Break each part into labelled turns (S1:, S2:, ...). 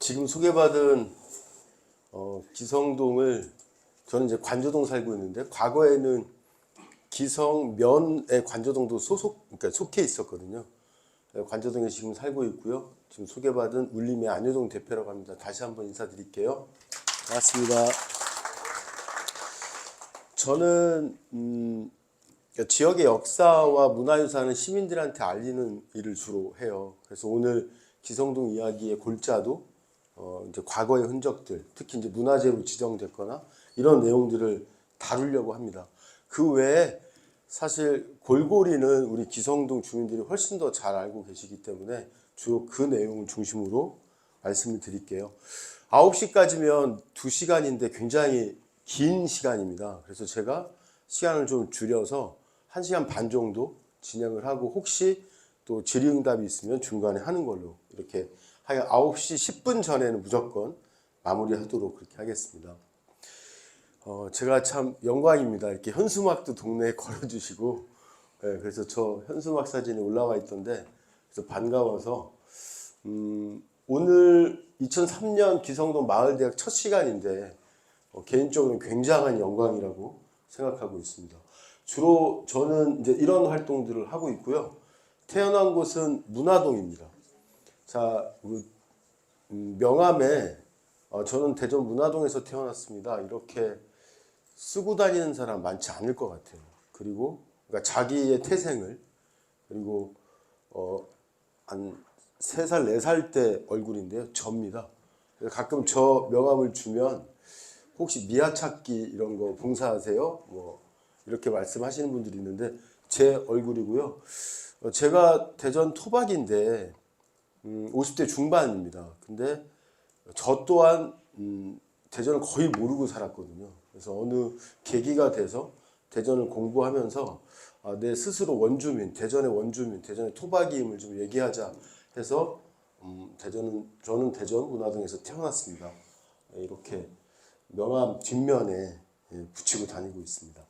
S1: 지금 소개받은 기성동을 저는 이제 관저동 살고 있는데 과거에는 기성면의 관저동도 그러니까 속해 있었거든요. 관저동에 지금 살고 있고요. 지금 소개받은 울림의 안효동 대표라고 합니다. 다시 한번 인사드릴게요. 반갑습니다. 저는 그러니까 지역의 역사와 문화유산을 시민들한테 알리는 일을 주로 해요. 그래서 오늘 기성동 이야기의 골자도 이제 과거의 흔적들, 특히 이제 문화재로 지정됐거나 이런 내용들을 다루려고 합니다. 그 외에 사실 골고리는 우리 기성동 주민들이 훨씬 더 잘 알고 계시기 때문에 주로 그 내용을 중심으로 말씀을 드릴게요. 9시까지면 2시간인데 굉장히 긴 시간입니다. 그래서 제가 시간을 좀 줄여서 1시간 반 정도 진행을 하고 혹시 또 질의응답이 있으면 중간에 하는 걸로 이렇게 하여 9시 10분 전에는 무조건 마무리하도록 그렇게 하겠습니다. 제가 참 영광입니다. 이렇게 현수막도 동네에 걸어주시고, 그래서 저 현수막 사진이 올라와 있던데, 그래서 반가워서, 오늘 2003년 기성동 마을대학 첫 시간인데, 개인적으로는 굉장한 영광이라고 생각하고 있습니다. 주로 저는 이제 이런 활동들을 하고 있고요. 태어난 곳은 문화동입니다. 자, 명함에 저는 대전 문화동에서 태어났습니다. 이렇게 쓰고 다니는 사람 많지 않을 것 같아요. 그리고 그러니까 자기의 태생을 그리고 한 3살, 4살 때 얼굴인데요. 접니다. 가끔 저 명함을 주면 혹시 미아찾기 이런 거 봉사하세요? 뭐 이렇게 말씀하시는 분들이 있는데 제 얼굴이고요. 제가 대전 토박인데 50대 중반입니다. 근데 저 또한 대전을 거의 모르고 살았거든요. 그래서 어느 계기가 돼서 대전을 공부하면서 내 스스로 원주민, 대전의 원주민, 대전의 토박이임을 좀 얘기하자 해서 저는 대전 문화동에서 태어났습니다. 이렇게 명함 뒷면에 붙이고 다니고 있습니다.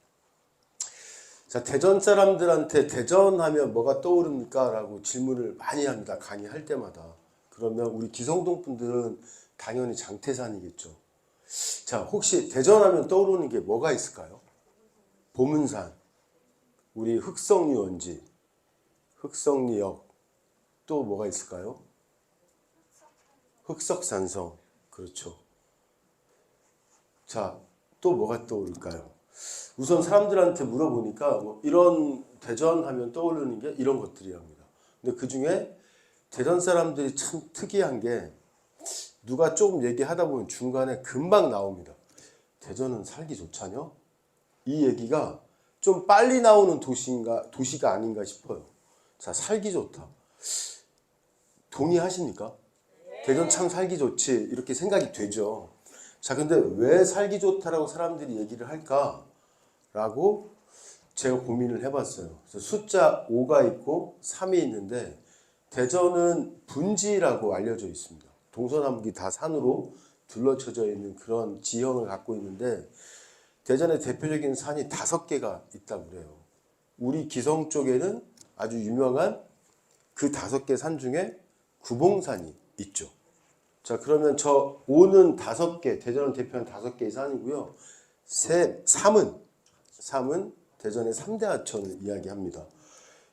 S1: 자, 대전 사람들한테 대전 하면 뭐가 떠오릅니까? 라고 질문을 많이 합니다. 강의할 때마다. 그러면 우리 기성동 분들은 당연히 장태산이겠죠. 자, 혹시 대전 하면 떠오르는 게 뭐가 있을까요? 보문산, 우리 흑성유원지, 흑성리역, 또 뭐가 있을까요? 흑석산성, 그렇죠. 자, 또 뭐가 떠오를까요? 우선 사람들한테 물어보니까 뭐 이런 대전 하면 떠오르는 게 이런 것들이랍니다. 근데 그 중에 대전 사람들이 참 특이한 게 누가 조금 얘기하다 보면 중간에 금방 나옵니다. 대전은 살기 좋잖여? 이 얘기가 좀 빨리 나오는 도시가 아닌가 싶어요. 자, 살기 좋다. 동의하십니까? 대전 참 살기 좋지. 이렇게 생각이 되죠. 자, 근데 왜 살기 좋다라고 사람들이 얘기를 할까? 라고 제가 고민을 해봤어요. 그래서 숫자 5가 있고 3이 있는데 대전은 분지라고 알려져 있습니다. 동서남북이 다 산으로 둘러쳐져 있는 그런 지형을 갖고 있는데 대전의 대표적인 산이 5개가 있다고 그래요. 우리 기성 쪽에는 아주 유명한 그 5개 산 중에 구봉산이 있죠. 자, 그러면 저 5는 5개, 대전을 대표하는 5개의 산이고요. 3은 대전의 3대 하천을 이야기합니다.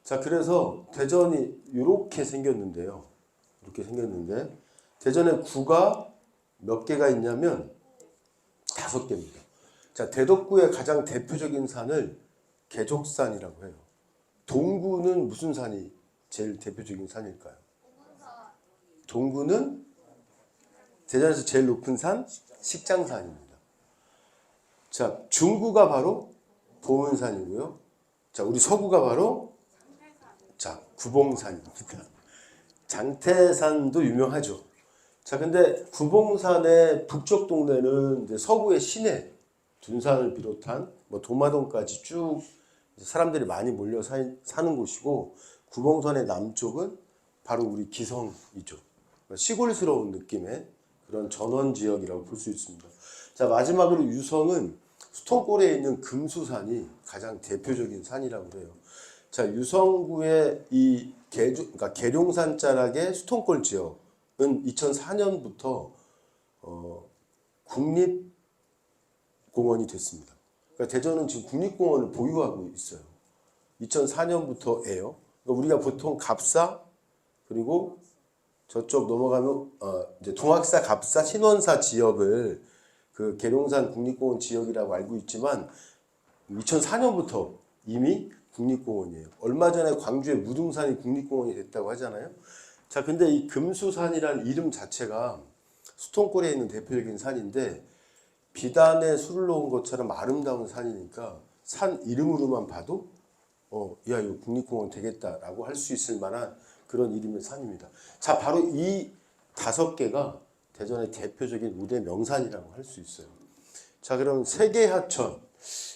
S1: 자, 그래서 대전이 이렇게 생겼는데요. 이렇게 생겼는데 대전에 구가 몇 개가 있냐면 5개입니다. 자, 대덕구의 가장 대표적인 산을 개족산이라고 해요. 동구는 무슨 산이 제일 대표적인 산일까요? 동구는 대전에서 제일 높은 산 식장산입니다. 자, 중구가 바로 보문산이고요. 자, 우리 서구가 바로 구봉산입니다. 장태산도 유명하죠. 자, 근데 구봉산의 북쪽 동네는 이제 서구의 시내, 둔산을 비롯한 뭐 도마동까지 쭉 사람들이 많이 몰려 사는 곳이고 구봉산의 남쪽은 바로 우리 기성이죠. 시골스러운 느낌의 그런 전원 지역이라고 볼 수 있습니다. 자, 마지막으로 유성은 수통골에 있는 금수산이 가장 대표적인 산이라고 해요. 자, 유성구의 이 그러니까 계룡산 자락의 수통골 지역은 2004년부터 국립공원이 됐습니다. 그러니까 대전은 지금 국립공원을 보유하고 있어요. 2004년부터예요. 그러니까 우리가 보통 갑사 그리고 저쪽 넘어가면 이제 동학사, 갑사, 신원사 지역을 그 계룡산 국립공원 지역이라고 알고 있지만 2004년부터 이미 국립공원이에요. 얼마 전에 광주의 무등산이 국립공원이 됐다고 하잖아요. 자, 근데 이 금수산이라는 이름 자체가 수통골에 있는 대표적인 산인데 비단에 술을 놓은 것처럼 아름다운 산이니까 산 이름으로만 봐도 야, 이거 국립공원 되겠다라고 할 수 있을 만한 그런 이름의 산입니다. 자, 바로 이 5개가 대전의 대표적인 우대 명산이라고 할 수 있어요. 자, 그럼 세계하천.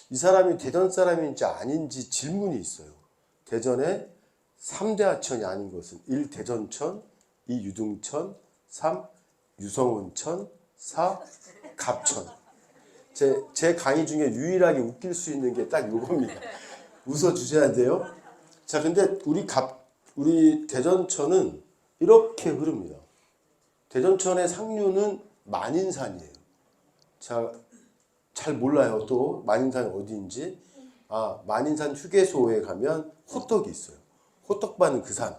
S1: 이 사람이 대전 사람인지 아닌지 질문이 있어요. 대전의 3대 하천이 아닌 것은 1. 대전천, 2. 유등천, 3. 유성온천, 4. 갑천. 제 강의 중에 유일하게 웃길 수 있는 게 딱 이겁니다. 웃어주셔야 돼요. 자, 근데 우리 대전천은 이렇게 흐릅니다. 대전천의 상류는 만인산이에요. 자, 잘 몰라요. 또 만인산이 어디인지. 만인산 휴게소에 가면 호떡이 있어요. 호떡 파는 그 산.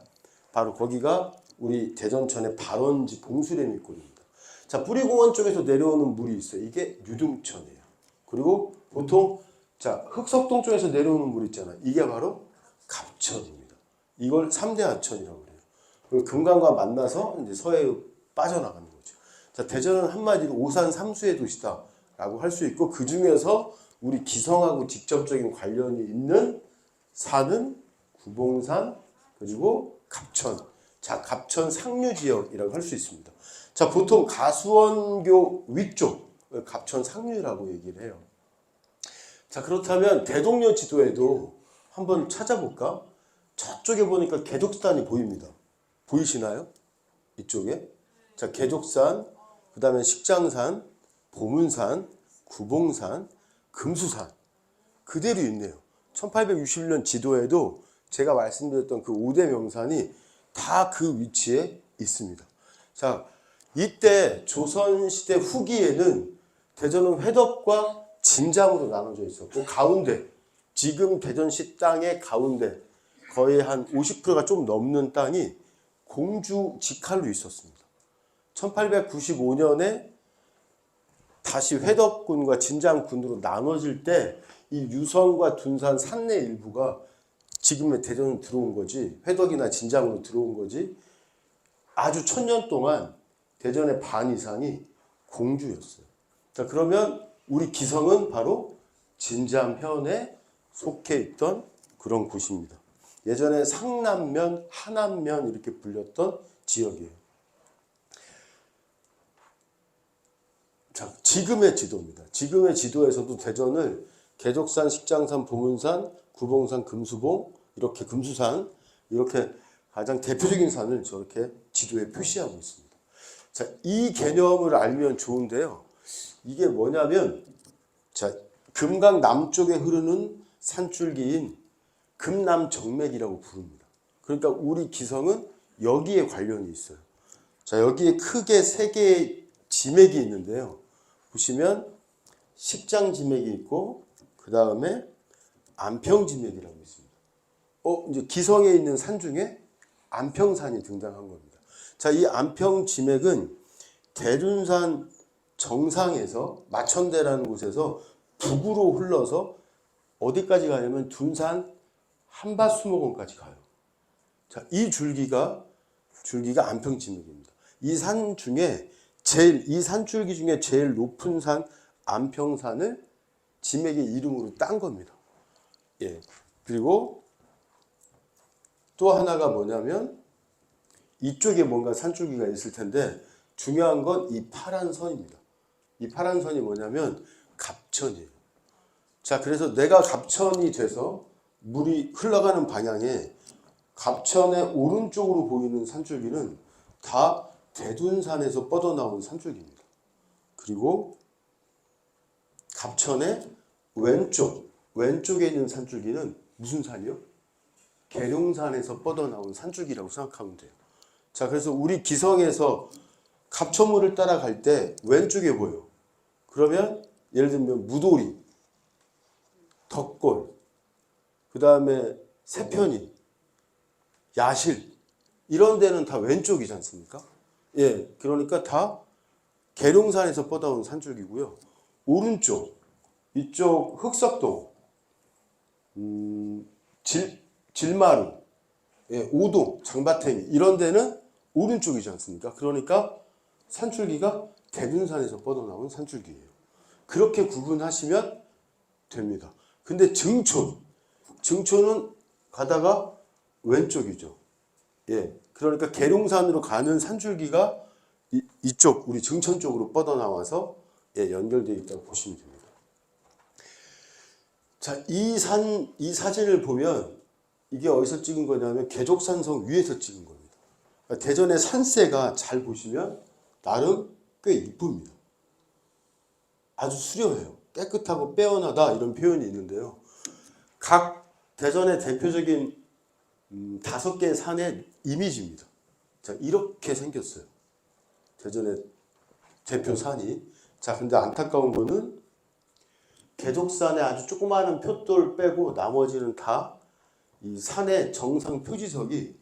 S1: 바로 거기가 우리 대전천의 발원지 봉수래밀골입니다. 자, 뿌리공원 쪽에서 내려오는 물이 있어요. 이게 유등천이에요. 그리고 보통 흑석동 쪽에서 내려오는 물 있잖아요. 이게 바로 갑천입니다. 이걸 3대 하천이라고 그래요. 그리고 금강과 만나서 이제 서해에 빠져나가는 거죠. 자, 대전은 한마디로 오산 삼수의 도시다라고 할 수 있고 그 중에서 우리 기성하고 직접적인 관련이 있는 산은 구봉산 그리고 갑천. 자, 갑천 상류 지역이라고 할 수 있습니다. 자, 보통 가수원교 위쪽 갑천 상류라고 얘기를 해요. 자, 그렇다면 대동여 지도에도 한번 찾아볼까? 저쪽에 보니까 개족산이 보입니다. 보이시나요? 이쪽에. 자, 개족산, 그 다음에 식장산, 보문산, 구봉산, 금수산. 그대로 있네요. 1861년 지도에도 제가 말씀드렸던 그 5대 명산이 다 그 위치에 있습니다. 자, 이때 조선시대 후기에는 대전은 회덕과 진장으로 나눠져 있었고 가운데 지금 대전시 땅의 가운데 거의 한 50%가 좀 넘는 땅이 공주 직할로 있었습니다. 1895년에 다시 회덕군과 진장군으로 나눠질 때 이 유성과 둔산 산내 일부가 지금의 대전으로 들어온 거지 회덕이나 진장으로 들어온 거지 아주 1000년 동안 대전의 반 이상이 공주였어요. 자, 그러면 우리 기성은 바로 진장현에 속해 있던 그런 곳입니다. 예전에 상남면, 하남면 이렇게 불렸던 지역이에요. 자, 지금의 지도입니다. 지금의 지도에서도 대전을 개족산, 식장산, 보문산, 구봉산, 금수봉, 이렇게 금수산, 이렇게 가장 대표적인 산을 저렇게 지도에 표시하고 있습니다. 자, 이 개념을 알면 좋은데요. 이게 뭐냐면, 자, 금강 남쪽에 흐르는 산줄기인 금남정맥이라고 부릅니다. 그러니까 우리 기성은 여기에 관련이 있어요. 자, 여기에 크게 3개의 지맥이 있는데요. 보시면 식장지맥이 있고 그 다음에 안평지맥이라고 있습니다. 이제 기성에 있는 산 중에 안평산이 등장한 겁니다. 자, 이 안평지맥은 대둔산 정상에서 마천대라는 곳에서 북으로 흘러서 어디까지 가냐면 둔산 한밭수목원까지 가요. 자, 이 줄기가 안평지맥입니다. 이 산줄기 중에 제일 높은 산 안평산을 지맥의 이름으로 딴 겁니다. 예. 그리고 또 하나가 뭐냐면 이쪽에 뭔가 산줄기가 있을 텐데 중요한 건 이 파란 선입니다. 이 파란 선이 뭐냐면 갑천이에요. 자, 그래서 내가 갑천이 돼서 물이 흘러가는 방향에 갑천의 오른쪽으로 보이는 산줄기는 다 대둔산에서 뻗어나온 산줄기입니다. 그리고 갑천의 왼쪽에 있는 산줄기는 무슨 산이요? 계룡산에서 뻗어나온 산줄기라고 생각하면 돼요. 자, 그래서 우리 기성에서 갑천물을 따라갈 때 왼쪽에 보여. 그러면 예를 들면 무도리, 덕골, 그 다음에 세편이, 야실 이런 데는 다 왼쪽이지 않습니까? 예, 그러니까 다 계룡산에서 뻗어온 산줄기고요. 오른쪽, 이쪽 흑석동, 질마루, 예, 오동, 장바탱이 이런 데는 오른쪽이지 않습니까? 그러니까 산줄기가 대둔산에서 뻗어나온 산줄기예요. 그렇게 구분하시면 됩니다. 근데 증촌은 가다가 왼쪽이죠. 예, 그러니까 계룡산으로 가는 산줄기가 이쪽 우리 증천 쪽으로 뻗어나와서 예, 연결되어 있다고 보시면 됩니다. 자, 이 사진을 보면 이게 어디서 찍은 거냐면 계족산성 위에서 찍은 겁니다. 그러니까 대전의 산세가 잘 보시면 나름 꽤 이쁩니다. 아주 수려해요. 깨끗하고 빼어나다 이런 표현이 있는데요. 각 대전의 대표적인 5개의 산의 이미지입니다. 자, 이렇게 생겼어요. 대전의 대표 산이. 자, 근데 안타까운 거는 계족산에 아주 조그마한 표돌 빼고 나머지는 다 이 산의 정상 표지석이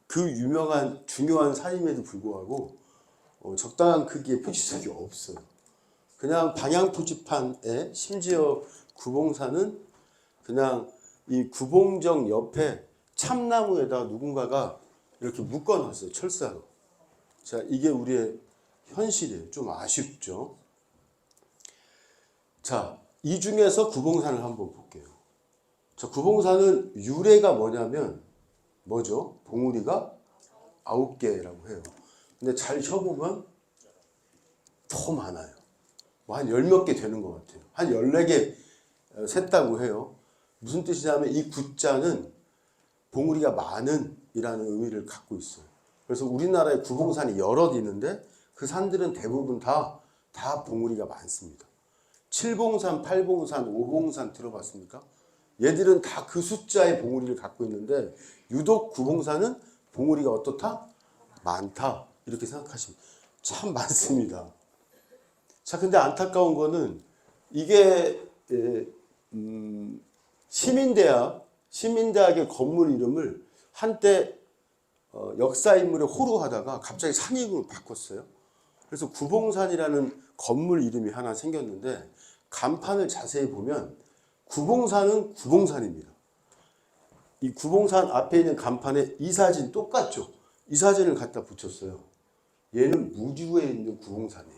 S1: 그 유명한 중요한 산임에도 불구하고 적당한 크기의 표지석이 없어요. 그냥 방향 표지판에 심지어 구봉산은 그냥 이 구봉정 옆에 참나무에다 누군가가 이렇게 묶어놨어요. 철사로. 자, 이게 우리의 현실이에요. 좀 아쉽죠. 자, 이 중에서 구봉산을 한번 볼게요. 자, 구봉산은 유래가 뭐냐면 뭐죠? 봉우리가 9개라고 해요. 근데 잘 쳐보면 더 많아요. 뭐 한 10몇 개 되는 것 같아요. 한 14개 셌다고 해요. 무슨 뜻이냐면 이 구자는 봉우리가 많은 이라는 의미를 갖고 있어요. 그래서 우리나라에 구봉산이 여럿 있는데 그 산들은 대부분 다 봉우리가 많습니다. 7봉산, 8봉산, 5봉산 들어봤습니까? 얘들은 다 그 숫자의 봉우리를 갖고 있는데 유독 구봉산은 봉우리가 어떻다? 많다. 이렇게 생각하시면 참 많습니다. 자, 근데 안타까운 거는 이게 시민대학의 건물 이름을 한때 역사인물에 호루하다가 갑자기 산 이름을 바꿨어요. 그래서 구봉산이라는 건물 이름이 하나 생겼는데 간판을 자세히 보면 구봉산은 구봉산입니다. 이 구봉산 앞에 있는 간판에 이 사진 똑같죠? 이 사진을 갖다 붙였어요. 얘는 무주에 있는 구봉산이에요.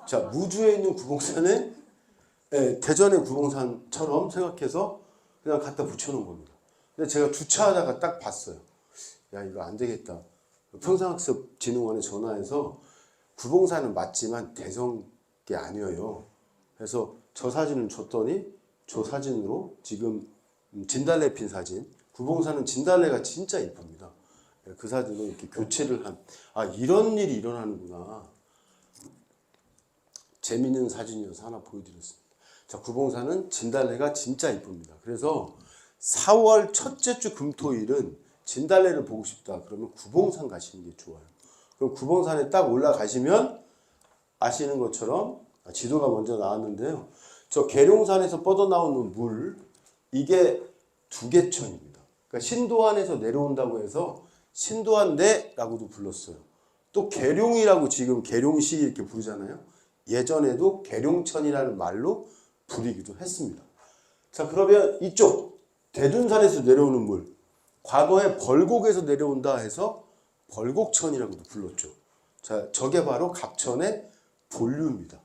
S1: 자, 무주에 있는 구봉산은 대전의 구봉산처럼 생각해서 그냥 갖다 붙여놓은 겁니다. 근데 제가 주차하다가 딱 봤어요. 야, 이거 안 되겠다. 평상학습진흥원에 전화해서 구봉산은 맞지만 대성게 아니에요. 그래서 저 사진을 줬더니 저 사진으로 지금 진달래 핀 사진. 구봉산은 진달래가 진짜 이쁩니다. 그 사진으로 이렇게 교체를 이런 일이 일어나는구나. 재밌는 사진이어서 하나 보여드렸습니다. 자, 구봉산은 진달래가 진짜 이쁩니다. 그래서 4월 첫째 주 금토일은 진달래를 보고 싶다. 그러면 구봉산 가시는 게 좋아요. 그럼 구봉산에 딱 올라가시면 아시는 것처럼 지도가 먼저 나왔는데요. 저 계룡산에서 뻗어나오는 물, 이게 두계천입니다. 그러니까 신도안에서 내려온다고 해서 신도안내라고도 불렀어요. 또 계룡이라고 지금 계룡시 이렇게 부르잖아요. 예전에도 계룡천이라는 말로 부르기도 했습니다. 자, 그러면 이쪽 대둔산에서 내려오는 물, 과거에 벌곡에서 내려온다 해서 벌곡천이라고도 불렀죠. 자, 저게 바로 갑천의 본류입니다.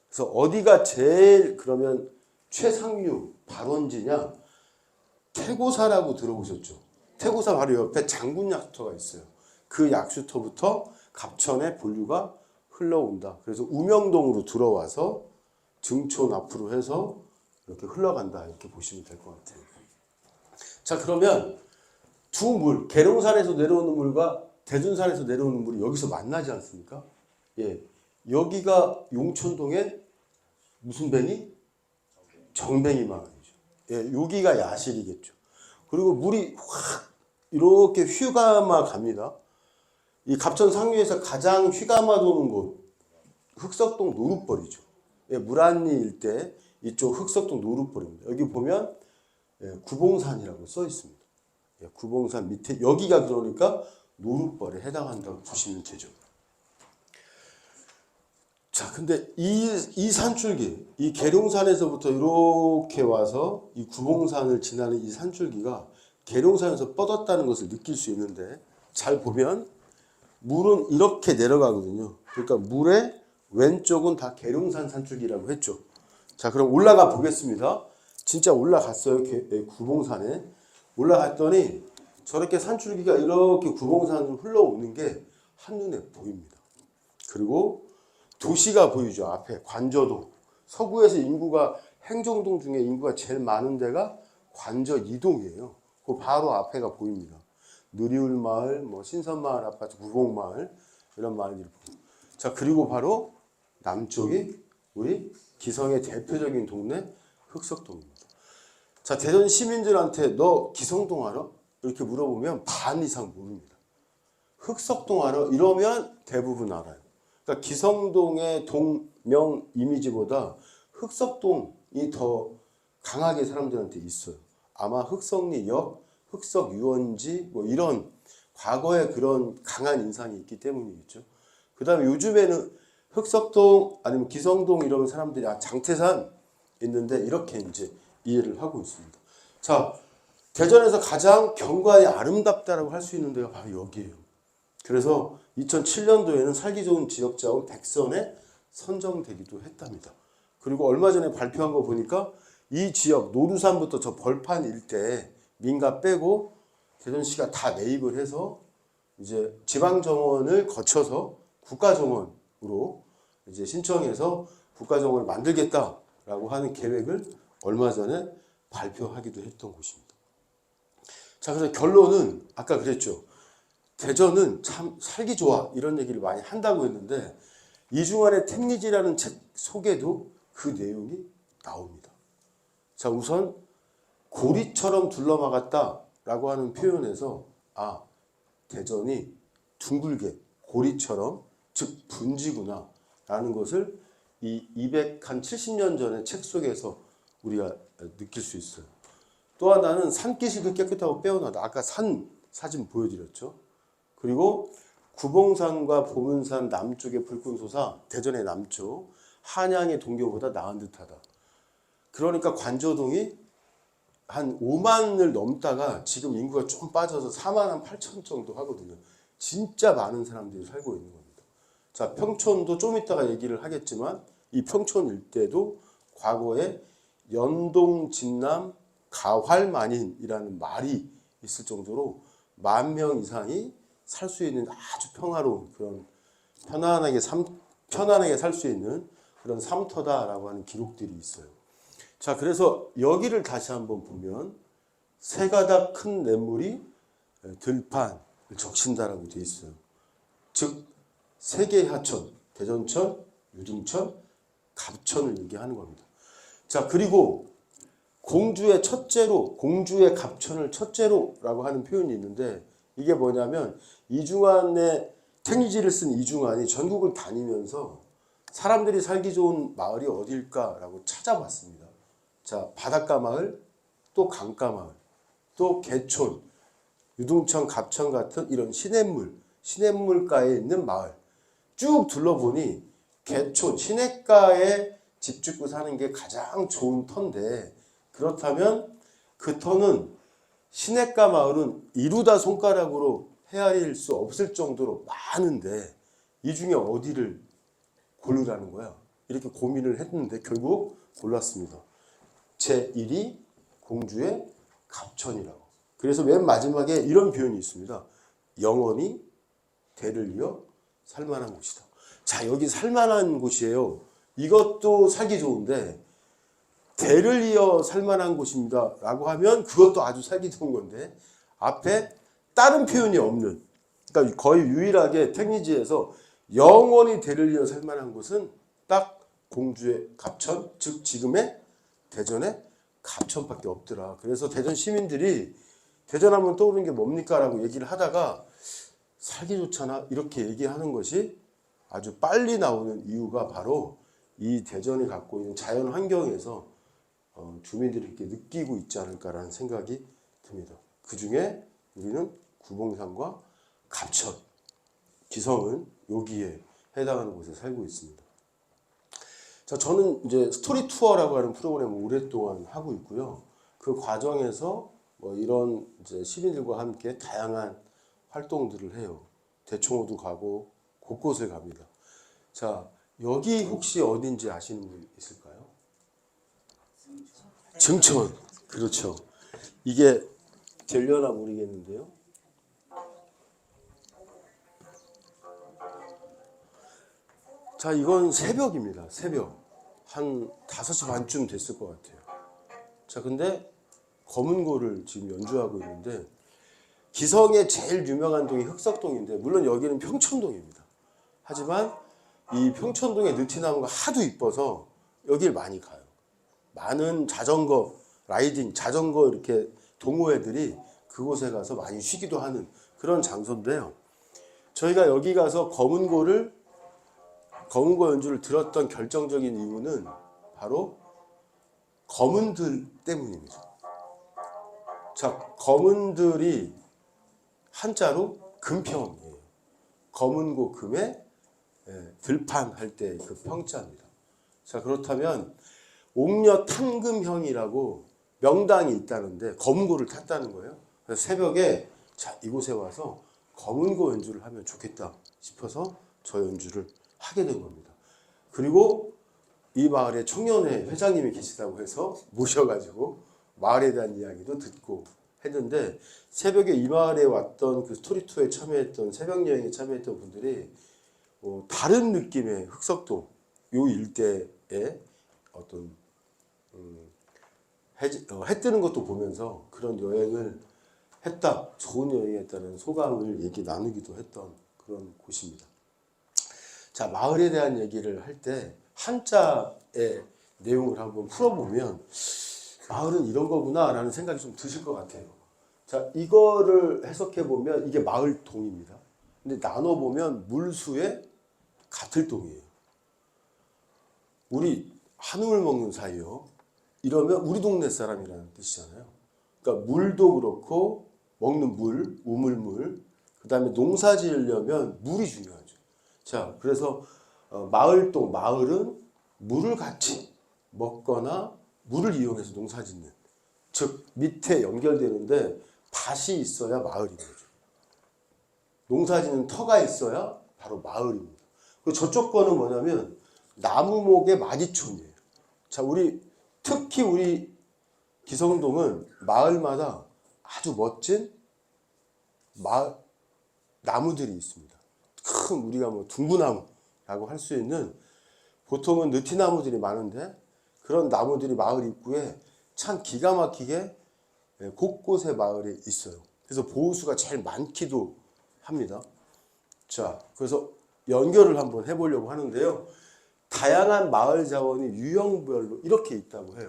S1: 그래서 어디가 제일 그러면 최상류 발원지냐? 태고사라고 들어보셨죠? 태고사 바로 옆에 장군 약수터가 있어요. 그 약수터부터 갑천의 본류가 흘러온다. 그래서 우명동으로 들어와서 증촌 앞으로 해서 이렇게 흘러간다. 이렇게 보시면 될 것 같아요. 자, 그러면 두 물, 계룡산에서 내려오는 물과 대둔산에서 내려오는 물이 여기서 만나지 않습니까? 예, 여기가 용천동의 무슨 뱅이? 정뱅이 마을이죠. 예, 여기가 야실이겠죠. 그리고 물이 확 이렇게 휘감아 갑니다. 이 갑천 상류에서 가장 휘감아 도는 곳, 흑석동 노룻벌이죠. 예, 물안리 일대 이쪽 흑석동 노룻벌입니다. 여기 보면 구봉산이라고 써 있습니다. 예, 구봉산 밑에 여기가 그러니까 노룻벌에 해당한다고 보시면 되죠. 자, 근데 이 산줄기, 이 계룡산에서부터 이렇게 와서 이 구봉산을 지나는 이 산줄기가 계룡산에서 뻗었다는 것을 느낄 수 있는데, 잘 보면 물은 이렇게 내려가거든요. 그러니까 물의 왼쪽은 다 계룡산 산줄기라고 했죠. 자, 그럼 올라가 보겠습니다. 진짜 올라갔어요. 구봉산에. 올라갔더니 저렇게 산줄기가 이렇게 구봉산으로 흘러오는 게 한눈에 보입니다. 그리고 도시가 보이죠. 앞에 관저동. 서구에서 인구가 행정동 중에 인구가 제일 많은 데가 관저 2동이에요. 그 바로 앞에가 보입니다. 느리울 마을, 뭐 신선마을 아파트, 구봉마을 이런 마을들이 보입니다. 자, 그리고 바로 남쪽이 우리 기성의 대표적인 동네 흑석동입니다. 자, 대전 시민들한테 너 기성동 알아? 이렇게 물어보면 반 이상 모릅니다. 흑석동 알아? 이러면 대부분 알아요. 그러니까 기성동의 동명 이미지보다 흑석동이 더 강하게 사람들한테 있어요. 아마 흑석리역, 흑석유원지 뭐 이런 과거에 그런 강한 인상이 있기 때문이겠죠. 그 다음에 요즘에는 흑석동 아니면 기성동 이러면 사람들이 장태산 있는데 이렇게 이제 이해를 하고 있습니다. 자, 대전에서 가장 경관이 아름답다라고 할 수 있는 데가 바로 여기예요. 그래서 2007년도에는 살기 좋은 지역자원 100선에 선정되기도 했답니다. 그리고 얼마 전에 발표한 거 보니까 이 지역 노루산부터 저 벌판 일대 민가 빼고 대전시가 다 매입을 해서 이제 지방정원을 거쳐서 국가정원으로 이제 신청해서 국가정원을 만들겠다라고 하는 계획을 얼마 전에 발표하기도 했던 곳입니다. 자, 그래서 결론은 아까 그랬죠. 대전은 참 살기 좋아 이런 얘기를 많이 한다고 했는데 이중환의 택리지라는 책 속에도 그 내용이 나옵니다. 자, 우선 고리처럼 둘러막았다라고 하는 표현에서 대전이 둥글게 고리처럼 즉 분지구나 라는 것을 이 270년 전의 책 속에서 우리가 느낄 수 있어요. 또 하나는 산기슭을 깨끗하고 빼어나다. 아까 산 사진 보여드렸죠. 그리고 구봉산과 보문산 남쪽의 불꽃 솟아 대전의 남쪽 한양의 동교보다 나은 듯하다. 그러니까 관저동이 한 5만을 넘다가 지금 인구가 좀 빠져서 4만 8천 정도 하거든요. 진짜 많은 사람들이 살고 있는 겁니다. 자, 평촌도 좀 이따가 얘기를 하겠지만 이 평촌 일대도 과거에 연동, 진남, 가활만인이라는 말이 있을 정도로 10,000명 이상이 살 수 있는 아주 평화로운 그런 편안하게 살 수 있는 그런 삼터다라고 하는 기록들이 있어요. 자, 그래서 여기를 다시 한번 보면 세 가닥 큰 냇물이 들판을 적신다라고 되어 있어요. 즉 세 개의 하천, 대전천, 유등천, 갑천을 얘기하는 겁니다. 자, 그리고 공주의 갑천을 첫째로라고 하는 표현이 있는데 이게 뭐냐면 이중환의 택리지를 쓴 이중환이 전국을 다니면서 사람들이 살기 좋은 마을이 어딜까라고 찾아봤습니다. 자, 바닷가 마을, 또 강가 마을, 또 개촌, 유등천, 갑천 같은 이런 시냇물가에 있는 마을 쭉 둘러보니 개촌, 시냇가에 집 짓고 사는 게 가장 좋은 터인데 그렇다면 그 터는 시냇가 마을은 이루다 손가락으로 헤아릴 수 없을 정도로 많은데 이 중에 어디를 고르라는 거야. 이렇게 고민을 했는데 결국 골랐습니다. 제1위 공주의 갑천이라고. 그래서 맨 마지막에 이런 표현이 있습니다. 영원히 대를 이어 살만한 곳이다. 자, 여기 살만한 곳이에요. 이것도 살기 좋은데 대를 이어 살만한 곳입니다 라고 하면 그것도 아주 살기 좋은 건데 앞에 다른 표현이 없는, 그러니까 거의 유일하게 택리지에서 영원히 대를 이어 살만한 곳은 딱 공주의 갑천, 즉 지금의 대전의 갑천밖에 없더라. 그래서 대전 시민들이 대전하면 떠오르는 게 뭡니까? 라고 얘기를 하다가 살기 좋잖아 이렇게 얘기하는 것이 아주 빨리 나오는 이유가 바로 이 대전이 갖고 있는 자연 환경에서 주민들이 이렇게 느끼고 있지 않을까라는 생각이 듭니다. 그 중에 우리는 구봉산과 갑천, 기성은 여기에 해당하는 곳에 살고 있습니다. 자, 저는 이제 스토리 투어라고 하는 프로그램을 오랫동안 하고 있고요. 그 과정에서 뭐 이런 이제 시민들과 함께 다양한 활동들을 해요. 대청호도 가고 곳곳을 갑니다. 자, 여기 혹시 어딘지 아시는 분 있을까요? 증천. 그렇죠. 이게 되려나 모르겠는데요. 자, 이건 새벽입니다. 새벽. 한 5시 반쯤 됐을 것 같아요. 자, 근데 검은고를 지금 연주하고 있는데 기성의 제일 유명한 동이 흑석동인데 물론 여기는 평촌동입니다. 하지만 이 평촌동의 느티나무가 하도 이뻐서 여길 많이 가요. 많은 자전거 라이딩, 자전거 이렇게 동호회들이 그곳에 가서 많이 쉬기도 하는 그런 장소인데요. 저희가 여기 가서 검은고 연주를 들었던 결정적인 이유는 바로 검은들 때문입니다. 자, 검은들이 한자로 금평이에요. 검은고 금에 들판할 때 그 평자입니다. 자, 그렇다면 옥녀 탄금형이라고 명당이 있다는데 검은고를 탔다는 거예요. 그래서 새벽에 자, 이곳에 와서 검은고 연주를 하면 좋겠다 싶어서 저 연주를 하게 된 겁니다. 그리고 이 마을에 청년회 회장님이 계시다고 해서 모셔가지고 마을에 대한 이야기도 듣고 했는데 새벽에 이 마을에 왔던 그 스토리 투어에 참여했던 새벽 여행에 참여했던 분들이 다른 느낌의 흑석동 요 일대에 어떤 해 뜨는 것도 보면서 그런 여행을 했다, 좋은 여행했다는 소감을 얘기 나누기도 했던 그런 곳입니다. 자, 마을에 대한 얘기를 할 때 한자의 내용을 한번 풀어보면 마을은 이런 거구나 라는 생각이 좀 드실 것 같아요. 자, 이거를 해석해 보면 이게 마을동입니다. 근데 나눠보면 물수의 같을 동이에요. 우리 한우물 먹는 사이요. 이러면 우리 동네 사람이라는 뜻이잖아요. 그러니까 물도 그렇고 먹는 물, 우물물, 그 다음에 농사 지으려면 물이 중요하죠. 자, 그래서 마을동, 마을은 물을 같이 먹거나 물을 이용해서 농사 짓는, 즉 밑에 연결되는데 밭이 있어야 마을인 거죠. 농사 짓는 터가 있어야 바로 마을입니다. 그리고 저쪽 거는 뭐냐면 나무목의 마지촌이에요. 자, 특히 우리 기성동은 마을마다 아주 멋진 나무들이 있습니다. 큰 우리가 뭐 둥구나무라고 할 수 있는 보통은 느티나무들이 많은데 그런 나무들이 마을 입구에 참 기가 막히게 곳곳에 마을에 있어요. 그래서 보호수가 제일 많기도 합니다. 자, 그래서 연결을 한번 해보려고 하는데요. 다양한 마을 자원이 유형별로 이렇게 있다고 해요.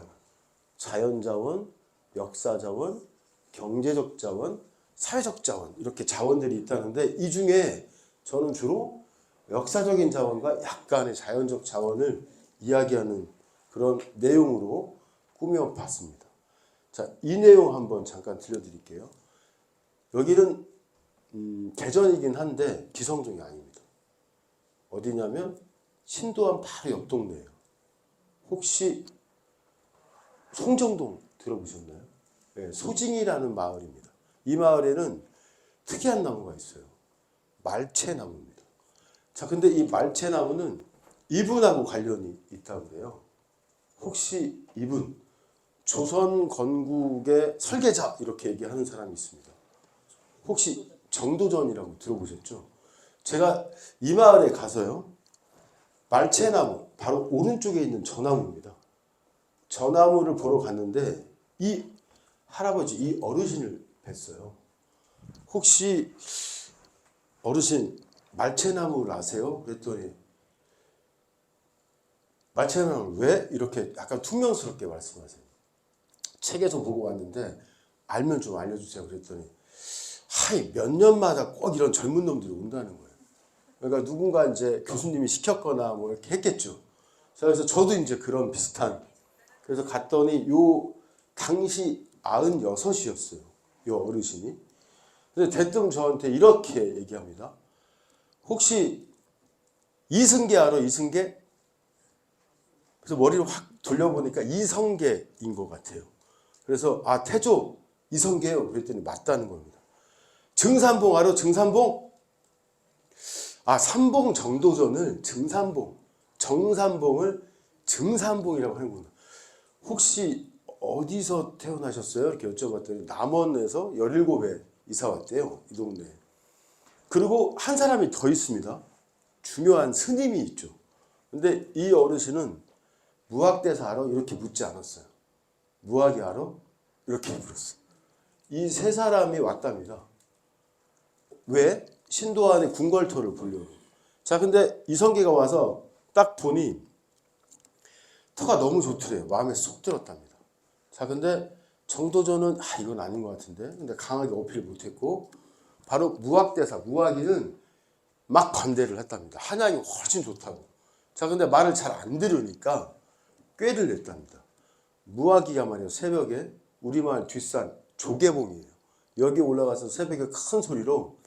S1: 자연자원, 역사자원, 경제적 자원, 사회적 자원 이렇게 자원들이 있다는데 이 중에 저는 주로 역사적인 자원과 약간의 자연적 자원을 이야기하는 그런 내용으로 꾸며봤습니다. 자, 이 내용 한번 잠깐 들려드릴게요. 여기는 대전이긴 한데 기성동이 아닙니다. 어디냐면 신도암 바로 옆 동네예요. 혹시 송정동 들어보셨나요? 네, 소징이라는 마을입니다. 이 마을에는 특이한 나무가 있어요. 말채나무입니다. 자, 근데 이 말채나무는 이분하고 관련이 있다고 그래요. 혹시 이분 조선 건국의 설계자 이렇게 얘기하는 사람이 있습니다. 혹시 정도전이라고 들어보셨죠? 제가 이 마을에 가서요. 말채나무 바로 오른쪽에 있는 저 나무입니다. 저 나무를 보러 갔는데 이 할아버지, 이 어르신을 뵀어요. 혹시 어르신 말채나무를 아세요? 그랬더니 말채나무를 왜 이렇게 약간 퉁명스럽게 말씀하세요. 책에서 보고 왔는데 알면 좀 알려주세요. 그랬더니 하이 몇 년마다 꼭 이런 젊은 놈들이 온다는 거예요. 그러니까 누군가 이제 교수님이 시켰거나 뭐 이렇게 했겠죠. 그래서 저도 이제 그런 비슷한. 그래서 갔더니 요 당시 96이었어요. 요 어르신이. 근데 대뜸 저한테 이렇게 얘기합니다. 혹시 이승계 알아? 이승계? 그래서 머리를 확 돌려보니까 이성계인 것 같아요. 그래서 아 태조 이성계요. 그랬더니 맞다는 겁니다. 증산봉 알아? 증산봉? 아 삼봉 정도전을 증산봉, 정산봉을 증산봉이라고 하는구나. 혹시 어디서 태어나셨어요? 이렇게 여쭤봤더니 남원에서 17에 이사 왔대요. 이 동네에. 그리고 한 사람이 더 있습니다. 중요한 스님이 있죠. 근데 이 어르신은 무학대사 알아? 이렇게 묻지 않았어요. 무학이 알아? 이렇게 물었어요. 이 세 사람이 왔답니다. 왜? 신도안의 궁궐터를 보려고. 자, 근데 이성계가 와서 딱 보니 터가 너무 좋더래요. 마음에 쏙 들었답니다. 자, 근데 정도전은 이건 아닌 것 같은데. 근데 강하게 어필을 못했고 바로 무학대사, 무학이는 막 반대를 했답니다. 한양이 훨씬 좋다고. 자, 근데 말을 잘 안 들으니까 꾀를 냈답니다. 무학이가 말이에요. 새벽에 우리 마을 뒷산 조계봉이에요. 여기 올라가서 새벽에 큰 소리로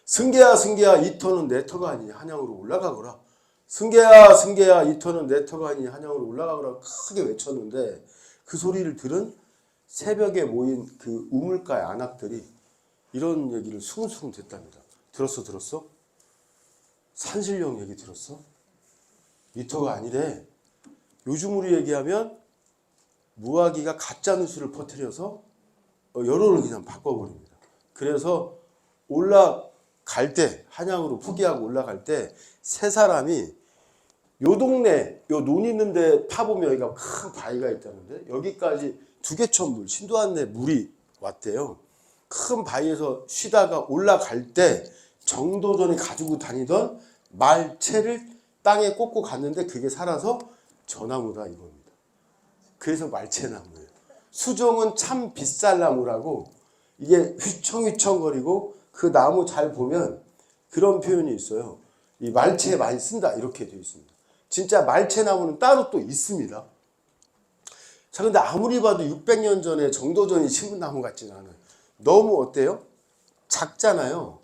S1: 승계야 승계야 이 터는 내 터가 아니니 한양으로 올라가거라. 승계야 승계야 이 터는 내 터가 아니니 한양으로 올라가거라 크게 외쳤는데 그 소리를 들은 새벽에 모인 그 우물가의 안악들이 이런 얘기를 수근수근 됐답니다. 들었어? 산신령 얘기 들었어? 이 터가 아니래. 요즘으로 얘기하면 무학이가 가짜 뉴스를 퍼뜨려서 여론을 그냥 바꿔버립니다. 그래서 올라갈 때 한양으로 포기하고 올라갈 때 세 사람이 요 동네 요 논 있는데 파보면 여기가 큰 바위가 있다는데 여기까지 두개천물 신도안내 물이 왔대요. 큰 바위에서 쉬다가 올라갈 때 정도전이 가지고 다니던 말채를 땅에 꽂고 갔는데 그게 살아서 저나무다 이겁니다. 그래서 말채나무예요. 수종은 참 비쌀 나무라고 이게 휘청휘청거리고 그 나무 잘 보면 그런 표현이 있어요. 이 말채에 많이 쓴다 이렇게 되어 있습니다. 진짜 말채나무는 따로 또 있습니다. 자, 근데 아무리 봐도 600년 전에 정도전이 심은 나무 같지는 않아요. 너무 어때요? 작잖아요.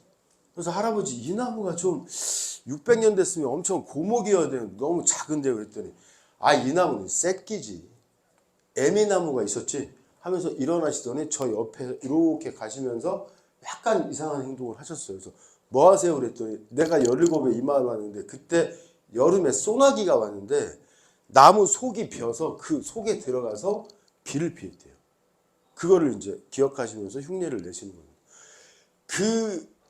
S1: 그래서 할아버지 이 나무가 좀 600년 됐으면 엄청 고목이어야 되는데 너무 작은데 그랬더니 이 나무는 새끼지. 애미나무가 있었지 하면서 일어나시더니 저 옆에 이렇게 가시면서 약간 이상한 행동을 하셨어요. 그래서 뭐 하세요? 그랬더니 내가 17에 이 마을 왔는데 그때 여름에 소나기가 왔는데 나무 속이 비어서 그 속에 들어가서 비를 피했대요. 그거를 이제 기억하시면서 흉내를 내시는 겁니다.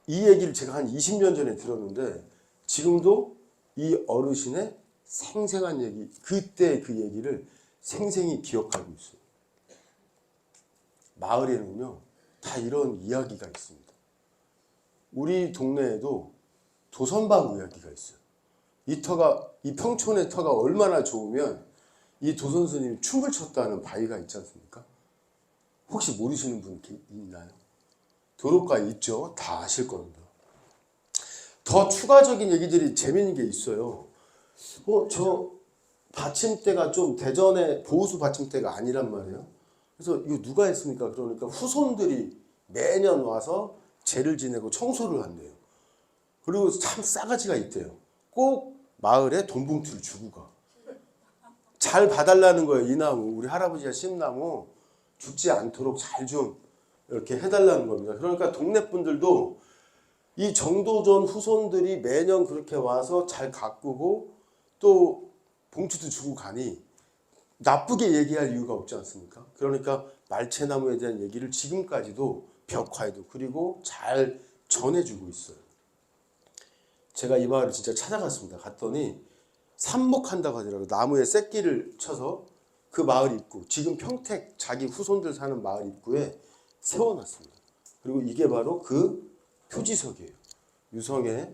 S1: 이 얘기를 제가 한 20년 전에 들었는데 지금도 이 어르신의 생생한 얘기, 그때 그 얘기를 생생히 기억하고 있어요. 마을에는요, 다 이런 이야기가 있습니다. 우리 동네에도 도선방 이야기가 있어요. 이 평촌의 터가 얼마나 좋으면 이 도선 스님이 춤을 췄다는 바위가 있지 않습니까? 혹시 모르시는 분 있나요? 도로가에 있죠. 다 아실 겁니다. 더 추가적인 얘기들이 재밌는 게 있어요. 저 받침대가 좀 대전의 보호수 받침대가 아니란 말이에요. 그래서 이거 누가 했습니까? 그러니까 후손들이 매년 와서 제를 지내고 청소를 한대요. 그리고 참 싸가지가 있대요. 꼭 마을에 돈 봉투를 주고 가. 잘 봐달라는 거예요. 이 나무 우리 할아버지가 심 나무 죽지 않도록 잘 좀 이렇게 해달라는 겁니다. 그러니까 동네 분들도 이 정도전 후손들이 매년 그렇게 와서 잘 가꾸고 또 봉투도 주고 가니 나쁘게 얘기할 이유가 없지 않습니까? 그러니까 말채나무에 대한 얘기를 지금까지도 벽화에도 그리고 잘 전해주고 있어요. 제가 이 마을을 진짜 찾아갔습니다. 갔더니 삽목한다고 하더라고요. 나무에 새끼를 쳐서 그 마을 입구, 지금 평택 자기 후손들 사는 마을 입구에 세워놨습니다. 그리고 이게 바로 그 표지석이에요. 유성에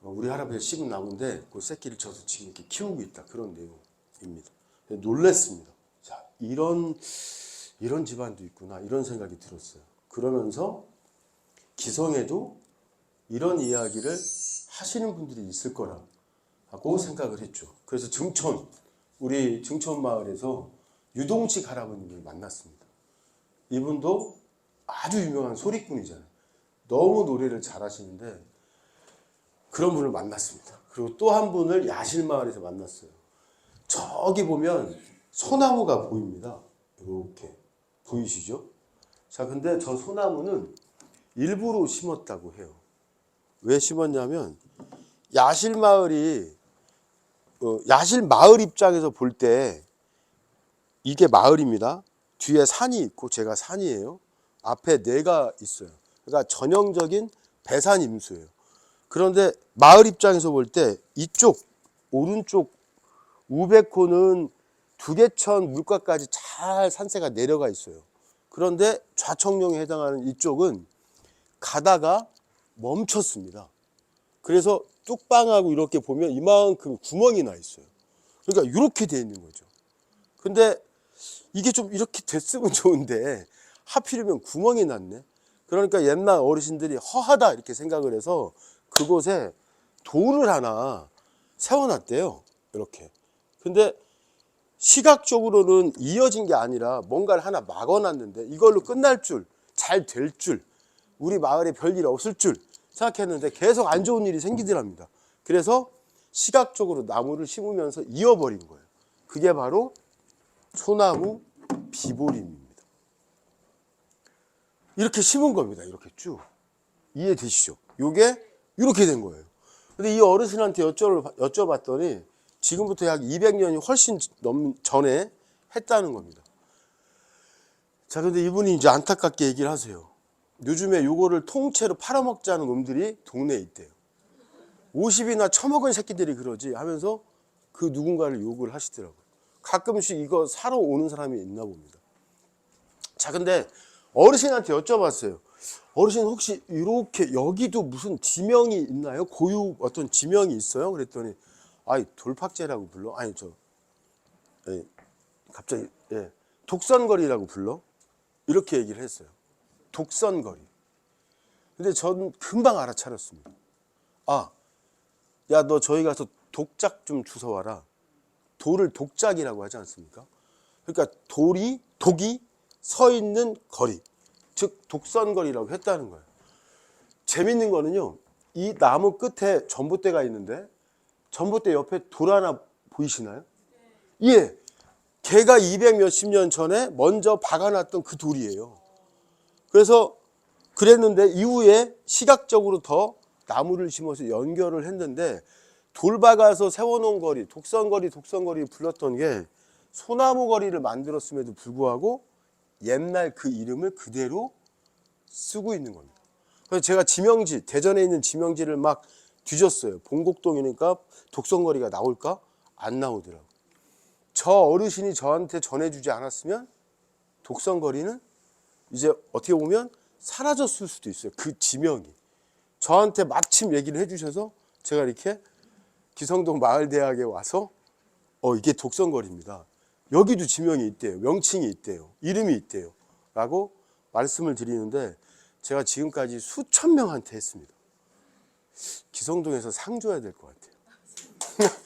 S1: 우리 할아버지가 심은 나무인데 그 새끼를 쳐서 지금 이렇게 키우고 있다. 그런 내용입니다. 놀랬습니다. 자, 이런 집안도 있구나. 이런 생각이 들었어요. 그러면서 기성에도 이런 이야기를 하시는 분들이 있을 거라고 생각을 했죠. 그래서 우리 증촌 마을에서 유동식 할아버님을 만났습니다. 이분도 아주 유명한 소리꾼이잖아요. 너무 노래를 잘하시는데 그런 분을 만났습니다. 그리고 또 한 분을 야실마을에서 만났어요. 저기 보면 소나무가 보입니다. 이렇게 보이시죠? 자, 근데 저 소나무는 일부러 심었다고 해요. 왜 심었냐면 야실마을 입장에서 볼 때 이게 마을입니다. 뒤에 산이 있고 제가 산이에요. 앞에 내가 있어요. 그러니까 전형적인 배산 임수예요. 그런데 마을 입장에서 볼 때 이쪽 오른쪽 우백호는 두개천 물가까지 잘 산세가 내려가 있어요. 그런데 좌청룡에 해당하는 이쪽은 가다가 멈췄습니다. 그래서 뚝방하고 이렇게 보면 이만큼 구멍이 나 있어요. 그러니까 이렇게 돼 있는 거죠. 근데 이게 좀 이렇게 됐으면 좋은데 하필이면 구멍이 났네. 그러니까 옛날 어르신들이 허하다 이렇게 생각을 해서 그곳에 돌을 하나 세워놨대요. 이렇게. 근데 시각적으로는 이어진 게 아니라 뭔가를 하나 막아놨는데 이걸로 끝날 줄, 잘 될 줄, 우리 마을에 별일 없을 줄 생각했는데 계속 안 좋은 일이 생기더랍니다. 그래서 시각적으로 나무를 심으면서 이어버린 거예요. 그게 바로 소나무 비보림입니다. 이렇게 심은 겁니다. 이렇게 쭉. 이해되시죠? 요게 이렇게 된 거예요. 근데 이 어르신한테 여쭤봤더니 지금부터 약 200년이 훨씬 전에 했다는 겁니다. 자, 근데 이분이 이제 안타깝게 얘기를 하세요. 요즘에 요거를 통째로 팔아먹자는 놈들이 동네에 있대요. 50이나 처먹은 새끼들이 그러지 하면서 그 누군가를 욕을 하시더라고요. 가끔씩 이거 사러 오는 사람이 있나 봅니다. 자, 근데 어르신한테 여쭤봤어요. 어르신 혹시 이렇게 여기도 무슨 지명이 있나요? 고유 어떤 지명이 있어요? 그랬더니 아이 돌팍제라고 불러? 아니 갑자기 독선거리라고 불러? 이렇게 얘기를 했어요. 독선거리. 근데 저는 금방 알아차렸습니다. 아, 야 너 저희 가서 독작 좀 주워와라. 돌을 독작이라고 하지 않습니까? 그러니까 독이 서 있는 거리, 즉 독선거리라고 했다는 거예요. 재밌는 거는요, 이 나무 끝에 전봇대가 있는데 전봇대 옆에 돌 하나 보이시나요? 예, 걔가 200 몇십 년 전에 먼저 박아놨던 그 돌이에요. 그래서 그랬는데 이후에 시각적으로 더 나무를 심어서 연결을 했는데 돌 박아서 세워놓은 거리, 독선거리 불렀던 게 소나무 거리를 만들었음에도 불구하고 옛날 그 이름을 그대로 쓰고 있는 겁니다. 그래서 제가 지명지, 대전에 있는 지명지를 막 뒤졌어요. 봉곡동이니까 독선거리가 나올까? 안 나오더라고요. 저 어르신이 저한테 전해주지 않았으면 독선거리는 이제 어떻게 보면 사라졌을 수도 있어요. 그 지명이. 저한테 마침 얘기를 해주셔서 제가 이렇게 기성동 마을대학에 와서 이게 독선거리입니다. 여기도 지명이 있대요. 명칭이 있대요. 이름이 있대요. 라고 말씀을 드리는데 제가 지금까지 수천 명한테 했습니다. 기성동에서 상 줘야 될 것 같아요.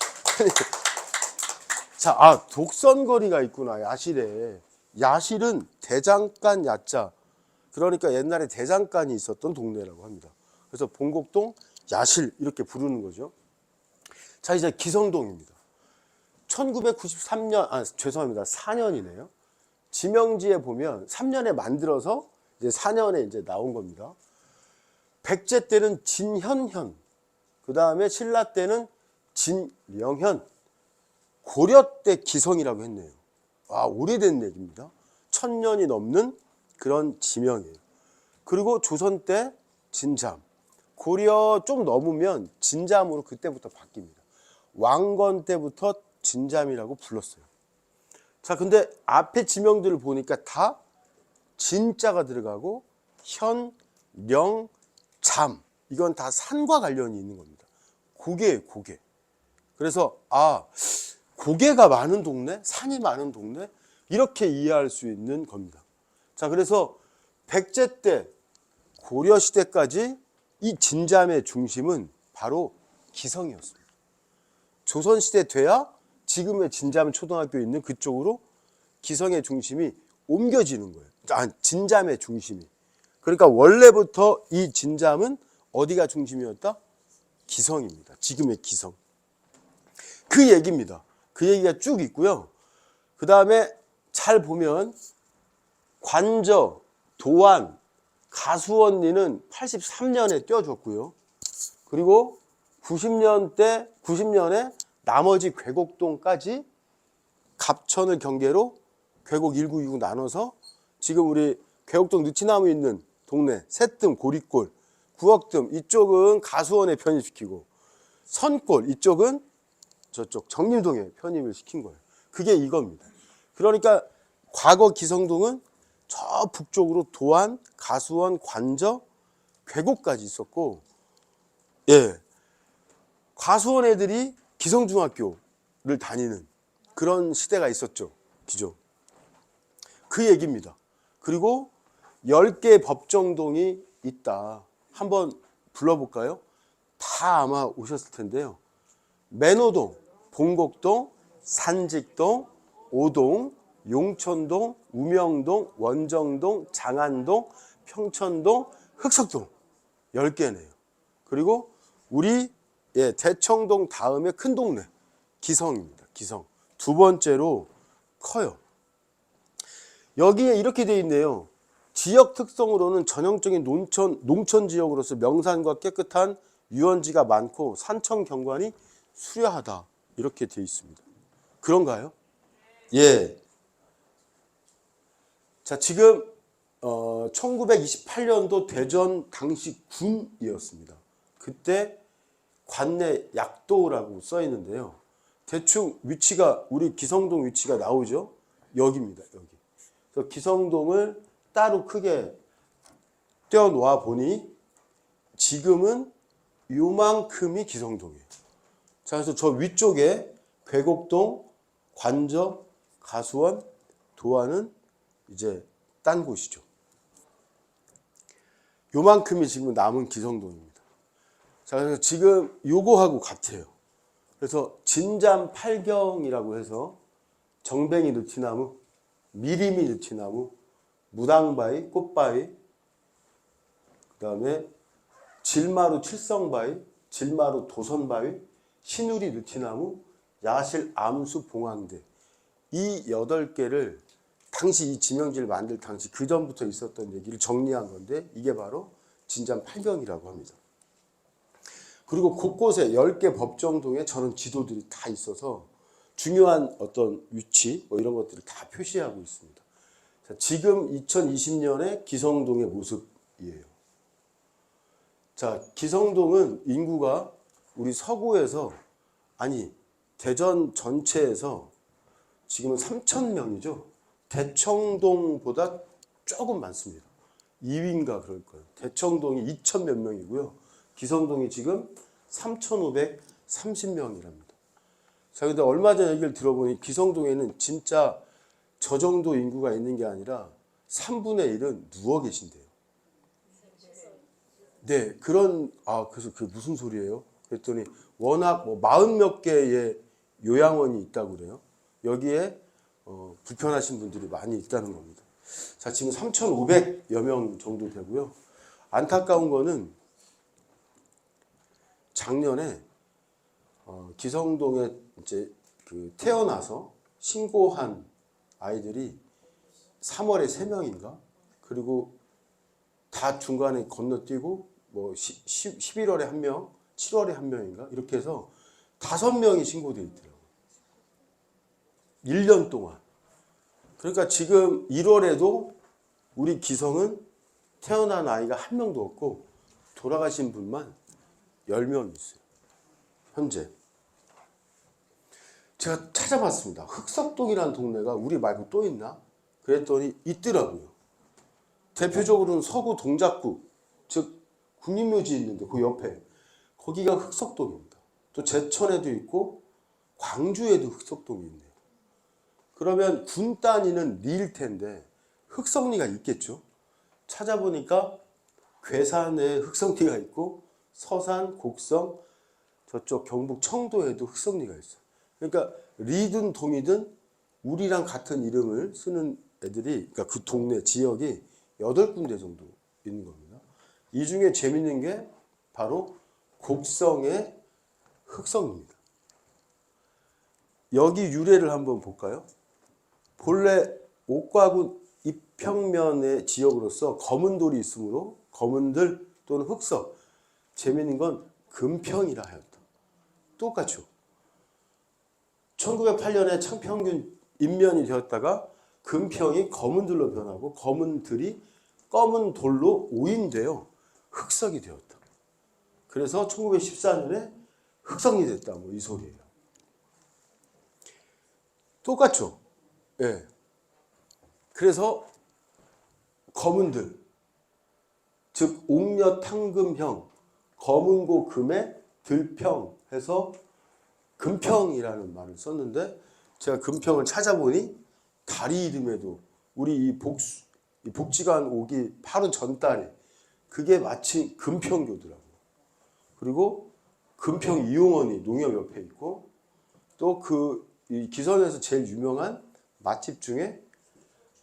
S1: 자, 독선거리가 있구나. 야실에. 야실은 대장간 야자. 그러니까 옛날에 대장간이 있었던 동네라고 합니다. 그래서 봉곡동 야실 이렇게 부르는 거죠. 자, 이제 기성동입니다. 1993년, 죄송합니다. 4년이네요. 지명지에 보면 3년에 만들어서 이제 4년에 이제 나온 겁니다. 백제 때는 진현현, 그 다음에 신라 때는 진명현, 고려 때 기성이라고 했네요. 오래된 얘기입니다. 1000년이 넘는 그런 지명이에요. 그리고 조선 때 진잠, 고려 좀 넘으면 진잠으로 그때부터 바뀝니다. 왕건 때부터 진잠이라고 불렀어요. 자, 근데 앞에 지명들을 보니까 다 진자가 들어가고 현, 령, 잠, 이건 다 산과 관련이 있는 겁니다. 고개예요, 고개. 그래서 고개가 많은 동네, 산이 많은 동네, 이렇게 이해할 수 있는 겁니다. 자, 그래서 백제 때 고려시대까지 이 진잠의 중심은 바로 기성이었습니다. 조선시대 돼야 지금의 진잠 초등학교 있는 그쪽으로 기성의 중심이 옮겨지는 거예요. 진잠의 중심이. 그러니까 원래부터 이 진잠은 어디가 중심이었다? 기성입니다. 지금의 기성. 그 얘기입니다. 그 얘기가 쭉 있고요. 그 다음에 잘 보면 관저, 도안, 가수원리는 83년에 떼어줬고요. 그리고 90년에 나머지 괴곡동까지 갑천을 경계로 괴곡 1929 나눠서 지금 우리 괴곡동 느티나무 있는 동네 새뜸, 고리골, 구억뜸 이쪽은 가수원에 편입시키고 선골 이쪽은 저쪽 정림동에 편입을 시킨 거예요. 그게 이겁니다. 그러니까 과거 기성동은 저 북쪽으로 도안, 가수원, 관저, 괴곡까지 있었고, 예, 가수원 애들이 기성중학교를 다니는 그런 시대가 있었죠. 그죠? 그 얘기입니다. 그리고 10개 법정동이 있다. 한번 불러볼까요? 다 아마 오셨을 텐데요. 매노동, 봉곡동, 산직동, 오동, 용천동, 우명동, 원정동, 장안동, 평천동, 흑석동 10개네요. 그리고 우리 대청동 다음에 큰 동네 기성입니다. 기성. 두 번째로 커요. 여기에 이렇게 돼 있네요. 지역 특성으로는 전형적인 농촌 지역으로서 명산과 깨끗한 유원지가 많고 산청 경관이 수려하다. 이렇게 돼 있습니다. 그런가요? 예. 자, 지금 1928년도 대전 당시 군이었습니다. 그때 관내 약도라고 써 있는데요. 대충 위치가 우리 기성동 위치가 나오죠. 여기입니다. 여기. 그래서 기성동을 따로 크게 떼어놓아 보니 지금은 요만큼이 기성동이에요. 자, 그래서 저 위쪽에 괴곡동, 관저, 가수원, 도안은 이제 딴 곳이죠. 요만큼이 지금 남은 기성동입니다. 자, 그래서 지금 요거하고 같아요. 그래서 진잠 팔경이라고 해서 정뱅이 느티나무, 미리미 느티나무, 무당바위, 꽃바위, 그 다음에 질마루 칠성바위, 질마루 도선바위, 시누리 느티나무, 야실 암수 봉황대 이 8개를 당시 이 지명지를 만들 당시 그 전부터 있었던 얘기를 정리한 건데 이게 바로 진잠 팔경이라고 합니다. 그리고 곳곳에 10개 법정동에 저런 지도들이 다 있어서 중요한 어떤 위치 뭐 이런 것들을 다 표시하고 있습니다. 자, 지금 2020년의 기성동의 모습이에요. 자, 기성동은 인구가 우리 서구에서 아니 대전 전체에서 지금은 3,000명이죠. 대청동보다 조금 많습니다. 2위인가 그럴 거예요. 대청동이 2,000 몇 명이고요. 기성동이 지금 3,530명이랍니다. 자, 근데 얼마 전 얘기를 들어보니 기성동에는 진짜 저 정도 인구가 있는 게 아니라 3분의 1은 누워 계신대요. 네, 그래서 그게 무슨 소리예요? 그랬더니 워낙 뭐 40몇 개의 요양원이 있다고 그래요. 여기에 불편하신 분들이 많이 있다는 겁니다. 자, 지금 3,500여 명 정도 되고요. 안타까운 거는 작년에 기성동에 이제 그 태어나서 신고한 아이들이 3월에 3명인가? 그리고 다 중간에 건너뛰고 뭐 11월에 1명, 7월에 1명인가? 이렇게 해서 5명이 신고돼 있더라고요. 1년 동안. 그러니까 지금 1월에도 우리 기성은 태어난 아이가 1명도 없고 돌아가신 분만 10명 있어요. 현재. 제가 찾아봤습니다. 흑석동이라는 동네가 우리 말고 또 있나? 그랬더니 있더라고요. 대표적으로는 서구 동작구, 즉 국립묘지 있는데 그 옆에 거기가 흑석동입니다. 또 제천에도 있고 광주에도 흑석동이 있네요. 그러면 군 단위는 리일 텐데 흑석리가 있겠죠. 찾아보니까 괴산에 흑성리가 있고 서산, 곡성, 저쪽 경북 청도에도 흑성리가 있어요. 그러니까 리든 동이든 우리랑 같은 이름을 쓰는 애들이, 그러니까 그 동네 지역이 8군데 정도 있는 겁니다. 이 중에 재밌는 게 바로 곡성의 흑성리입니다. 여기 유래를 한번 볼까요? 본래 옥과군 입평면의 지역으로서 검은 돌이 있으므로 검은들 또는 흑석, 재미있는 건 금평이라 하였다. 똑같죠. 1908년에 창평균 인면이 되었다가 금평이 검은들로 변하고 검은들이 검은 돌로 오인되어 흑석이 되었다. 그래서 1914년에 흑성이 됐다. 뭐 이 소리예요. 똑같죠. 예. 그래서 검은들, 즉 옥녀 탕금형, 검은고 금의 들평 해서 금평이라는 말을 썼는데, 제가 금평을 찾아보니 다리 이름에도 우리 이 복지관 오기 바로 전달에 그게 마치 금평교더라고요. 그리고 금평 이용원이 농협 옆에 있고, 또 이 기선에서 제일 유명한 맛집 중에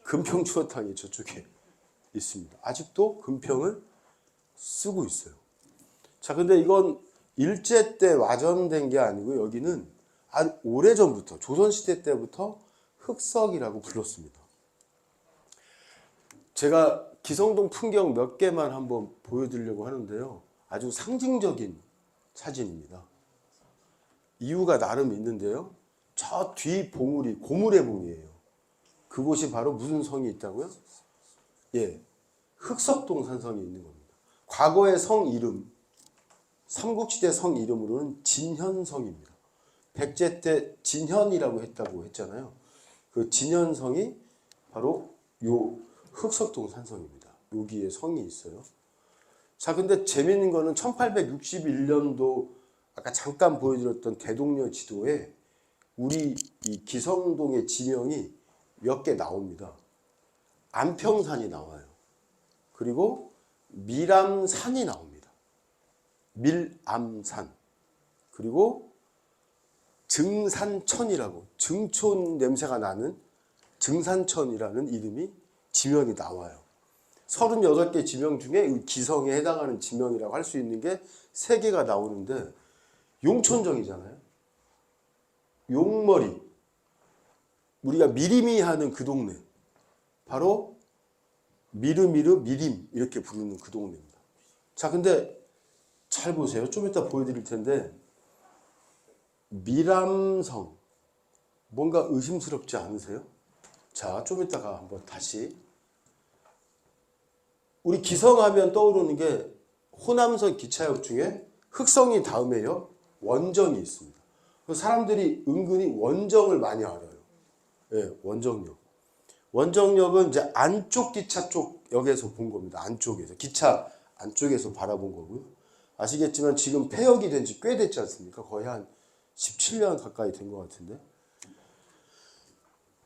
S1: 금평 추어탕이 저쪽에 있습니다. 아직도 금평을 쓰고 있어요. 자, 근데 이건 일제 때 와전된 게 아니고 여기는 아주 오래전부터, 조선시대 때부터 흑석이라고 불렀습니다. 제가 기성동 풍경 몇 개만 한번 보여드리려고 하는데요. 아주 상징적인 사진입니다. 이유가 나름 있는데요. 저 뒤 봉우리, 고물의 봉이에요. 그곳이 바로 무슨 성이 있다고요? 예, 흑석동 산성이 있는 겁니다. 과거의 성 이름, 삼국시대 성 이름으로는 진현성입니다. 백제 때 진현이라고 했잖아요. 그 진현성이 바로 요 흑석동 산성입니다. 여기에 성이 있어요. 자, 근데 재밌는 거는 1861년도 아까 잠깐 보여드렸던 대동여 지도에 우리 이 기성동의 지명이 몇 개 나옵니다. 안평산이 나와요. 그리고 밀암산이 나옵니다. 밀암산. 그리고 증산천이라고, 증촌 냄새가 나는 증산천이라는 이름이 지명이 나와요. 38개 지명 중에 기성에 해당하는 지명이라고 할 수 있는 게 3개가 나오는데, 용촌정이잖아요. 용머리, 우리가 미리미 하는 그 동네, 바로 미르미르 미림 이렇게 부르는 그 동네입니다. 자, 근데 잘 보세요. 좀 이따 보여드릴 텐데 밀암성, 뭔가 의심스럽지 않으세요? 자, 좀 이따가 한번 다시, 우리 기성하면 떠오르는 게 호남선 기차역 중에 흑성이 다음에요 원정이 있습니다. 사람들이 은근히 원정을 많이 알아요. 예, 원정역. 원정역은 이제 안쪽 기차 쪽 역에서 본 겁니다. 안쪽에서, 기차 안쪽에서 바라본 거고요. 아시겠지만 지금 폐역이 된 지 꽤 됐지 않습니까? 거의 한 17년 가까이 된 것 같은데.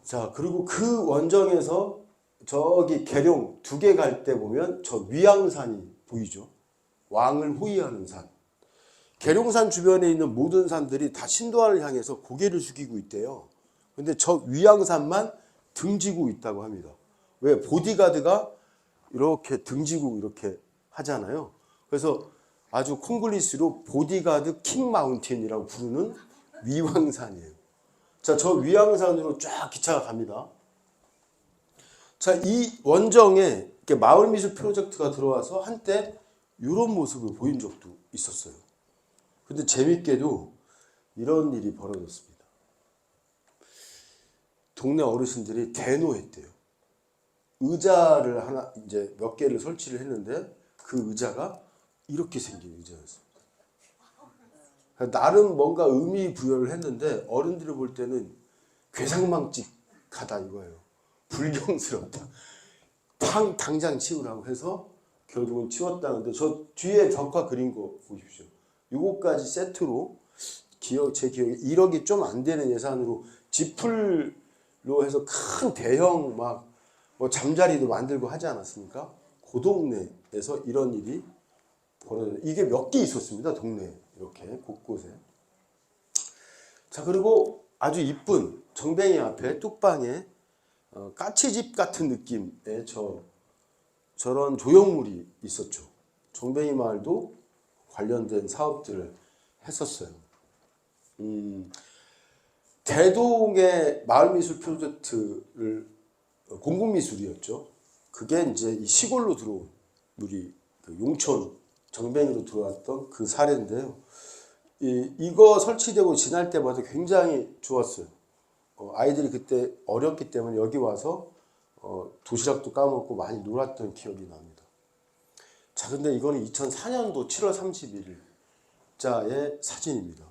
S1: 자, 그리고 그 원정에서 저기 계룡 2개 갈 때 보면 저 위양산이 보이죠? 왕을 호위하는 산. 계룡산 주변에 있는 모든 산들이 다 신도하를 향해서 고개를 숙이고 있대요. 근데 저 위양산만 등지고 있다고 합니다. 왜? 보디가드가 이렇게 등지고 이렇게 하잖아요. 그래서 아주 콩글리시로 보디가드 킹 마운틴이라고 부르는 위왕산이에요. 자, 저 위양산으로 쫙 기차가 갑니다. 자, 이 원정에 마을미술 프로젝트가 들어와서 한때 이런 모습을 보인 적도 있었어요. 근데 재밌게도 이런 일이 벌어졌습니다. 동네 어르신들이 대노했대요. 의자를 하나, 이제 몇 개를 설치를 했는데 그 의자가 이렇게 생긴 의자였습니다. 나름 뭔가 의미 부여를 했는데 어른들이 볼 때는 괴상망측하다 이거예요. 불경스럽다. 당장 치우라고 해서 결국은 치웠다는데, 저 뒤에 벽화 그린 거 보십시오. 요거까지 세트로 제 기억에 1억이 좀 안 되는 예산으로 지풀로 해서 큰 대형 막 뭐 잠자리도 만들고 하지 않았습니까? 그 동네 동네에서 이런 일이 벌어져요. 이게 몇 개 있었습니다. 동네에 이렇게 곳곳에. 자, 그리고 아주 이쁜 정뱅이 앞에 뚝방에 까치집 같은 느낌의 저런 조형물이 있었죠. 정뱅이 마을도 관련된 사업들을 했었어요. 대동의 마을미술 프로젝트를 공공미술이었죠. 그게 이제 이 시골로 들어온 우리 그 용촌 정뱅이로 들어왔던 그 사례인데요. 이거 설치되고 지날 때마다 굉장히 좋았어요. 아이들이 그때 어렸기 때문에 여기 와서 도시락도 까먹고 많이 놀았던 기억이 납니다. 자, 근데 이거는 2004년도 7월 31일자의 사진입니다.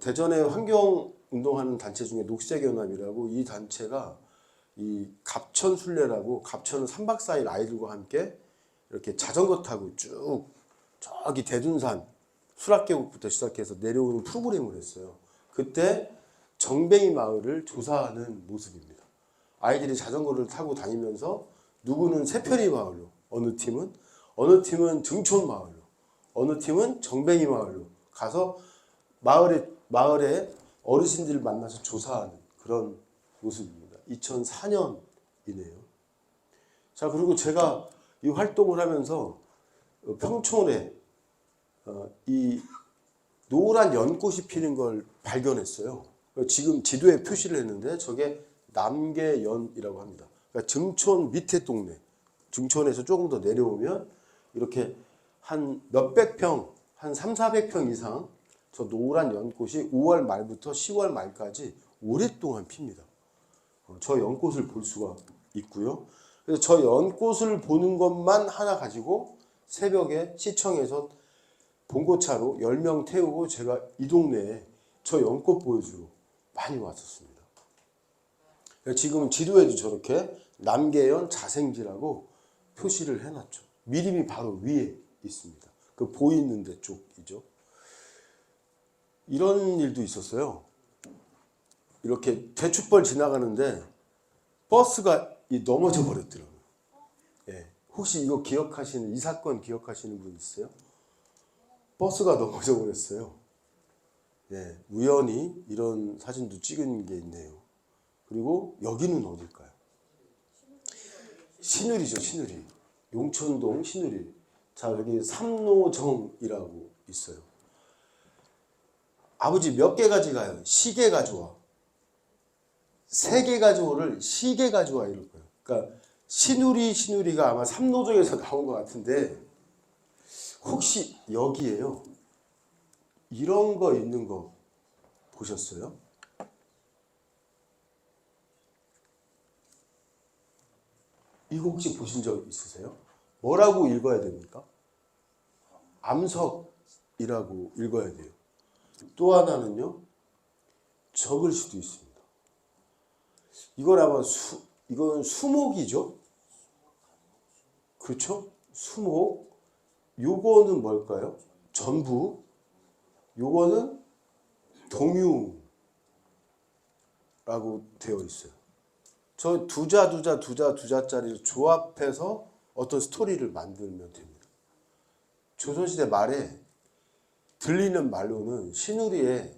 S1: 대전에 환경운동하는 단체 중에 녹색연합이라고, 이 단체가 이 갑천순례라고, 갑천은 3박 4일 아이들과 함께 이렇게 자전거 타고 쭉 저기 대둔산 수락계곡부터 시작해서 내려오는 프로그램을 했어요. 그때 정뱅이 마을을 조사하는 모습입니다. 아이들이 자전거를 타고 다니면서 누구는 새편이 마을로, 어느 팀은 증촌 마을로, 어느 팀은 정뱅이 마을로 가서 마을에 어르신들을 만나서 조사하는 그런 모습입니다. 2004년이네요. 자, 그리고 제가 이 활동을 하면서 평촌에 이 노란 연꽃이 피는 걸 발견했어요. 지금 지도에 표시를 했는데 저게 남계연이라고 합니다. 그러니까 증촌 밑에 동네, 증촌에서 조금 더 내려오면 이렇게 한 몇백 평, 한 3, 400평 이상 저 노란 연꽃이 5월 말부터 10월 말까지 오랫동안 핍니다. 저 연꽃을 볼 수가 있고요. 그래서 저 연꽃을 보는 것만 하나 가지고 새벽에 시청에서 봉고차로 10명 태우고 제가 이 동네에 저 연꽃 보여주러 많이 왔었습니다. 지금 지도에도 저렇게 남계연 자생지라고 표시를 해놨죠. 미림이 바로 위에 있습니다. 그 보이는 데 쪽이죠. 이런 일도 있었어요. 이렇게 대추벌 지나가는데 버스가 넘어져 버렸더라고요. 예. 혹시 이거 기억하시는, 이 사건 기억하시는 분 있어요? 버스가 넘어져 버렸어요. 예. 우연히 이런 사진도 찍은 게 있네요. 그리고 여기는 어딜까요? 신유리죠, 신유리. 용천동 신유리. 자, 여기 삼로정이라고 있어요. 아버지 몇 개 가져가요? 시계 가져와. 3개 가져오를 시계 가져와 이럴 거예요. 그러니까 신유리가 아마 삼로정에서 나온 것 같은데, 혹시 여기에요 이런 거 있는 거 보셨어요? 이거 혹시 보신 적 있으세요? 뭐라고 읽어야 됩니까? 암석이라고 읽어야 돼요. 또 하나는요, 적을 수도 있습니다. 이건 아마 이건 수목이죠? 그렇죠? 수목. 요거는 뭘까요? 전부. 요거는 동유라고 되어 있어요. 저 두자짜리를 조합해서 어떤 스토리를 만들면 됩니다. 조선시대 말에 들리는 말로는 신우리에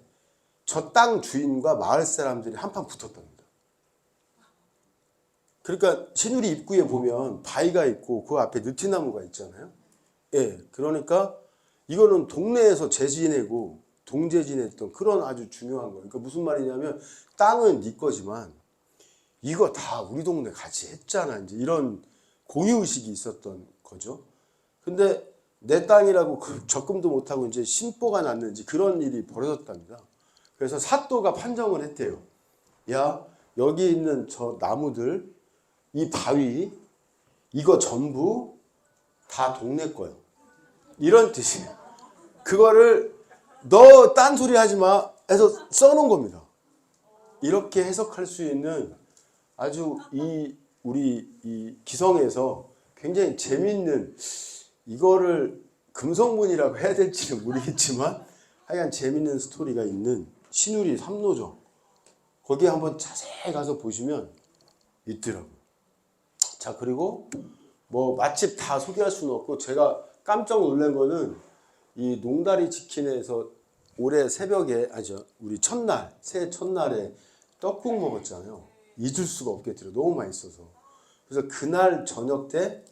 S1: 저 땅 주인과 마을 사람들이 한판 붙었답니다. 그러니까 신우리 입구에 보면 바위가 있고 그 앞에 느티나무가 있잖아요. 예, 그러니까 이거는 동네에서 재지내고 동재지냈던 그런 아주 중요한 거예요. 그러니까 무슨 말이냐면 땅은 네 거지만 이거 다 우리 동네 같이 했잖아. 이제 이런 고유의식이 있었던 거죠. 근데 내 땅이라고 적금도 못하고 이제 신보가 났는지 그런 일이 벌어졌답니다. 그래서 사또가 판정을 했대요. 야, 여기 있는 저 나무들, 이 바위, 이거 전부 다 동네 거예요. 이런 뜻이에요. 그거를 너 딴소리 하지 마 해서 써놓은 겁니다. 이렇게 해석할 수 있는 아주 우리 이 기성에서 굉장히 재밌는, 이거를 금성문이라고 해야 될지는 모르겠지만 하여간 재밌는 스토리가 있는 신우리 삼로정, 거기에 한번 자세히 가서 보시면 있더라고요. 자, 그리고 뭐 맛집 다 소개할 수는 없고 제가 깜짝 놀란 거는 이 농다리 치킨에서 올해 새벽에 우리 첫날 새해 첫날에 떡국 먹었잖아요. 잊을 수가 없겠더라고요. 너무 맛있어서. 그래서 그날 저녁 때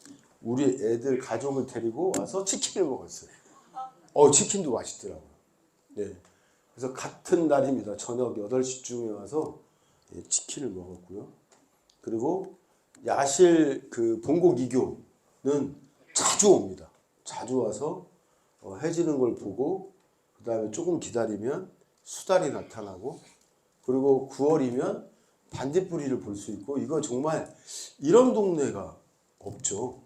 S1: 우리 애들 가족을 데리고 와서 치킨을 먹었어요. 치킨도 맛있더라고요. 네. 그래서 같은 날입니다. 저녁 8시쯤에 와서 치킨을 먹었고요. 그리고 야실 그 봉곡이교는 자주 옵니다. 자주 와서 해지는 걸 보고 그 다음에 조금 기다리면 수달이 나타나고 그리고 9월이면 반딧불이를 볼 수 있고 이거 정말 이런 동네가 없죠.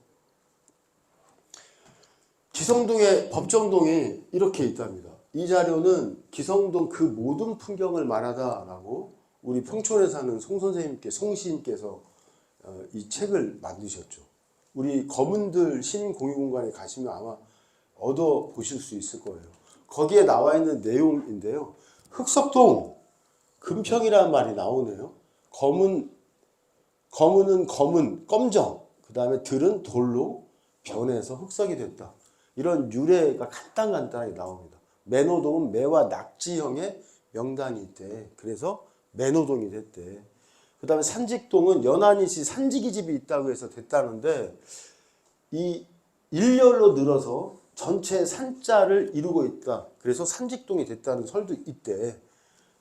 S1: 기성동에 법정동이 이렇게 있답니다. 이 자료는 기성동 그 모든 풍경을 말하다라고 우리 평촌에 사는 송 선생님께 송 시인께서 이 책을 만드셨죠. 우리 검은들 시민공유공간에 가시면 아마 얻어 보실 수 있을 거예요. 거기에 나와 있는 내용인데요. 흑석동 금평이라는 말이 나오네요. 검은은 검은 검정, 그 다음에 들은 돌로 변해서 흑석이 됐다. 이런 유래가 간단하게 나옵니다. 매노동은 매와 낙지형의 명당이 있대. 그래서 매노동이 됐대. 그 다음에 산직동은 연안이시 산지기 집이 있다고 해서 됐다는데 이 일렬로 늘어서 전체 산자를 이루고 있다. 그래서 산직동이 됐다는 설도 있대.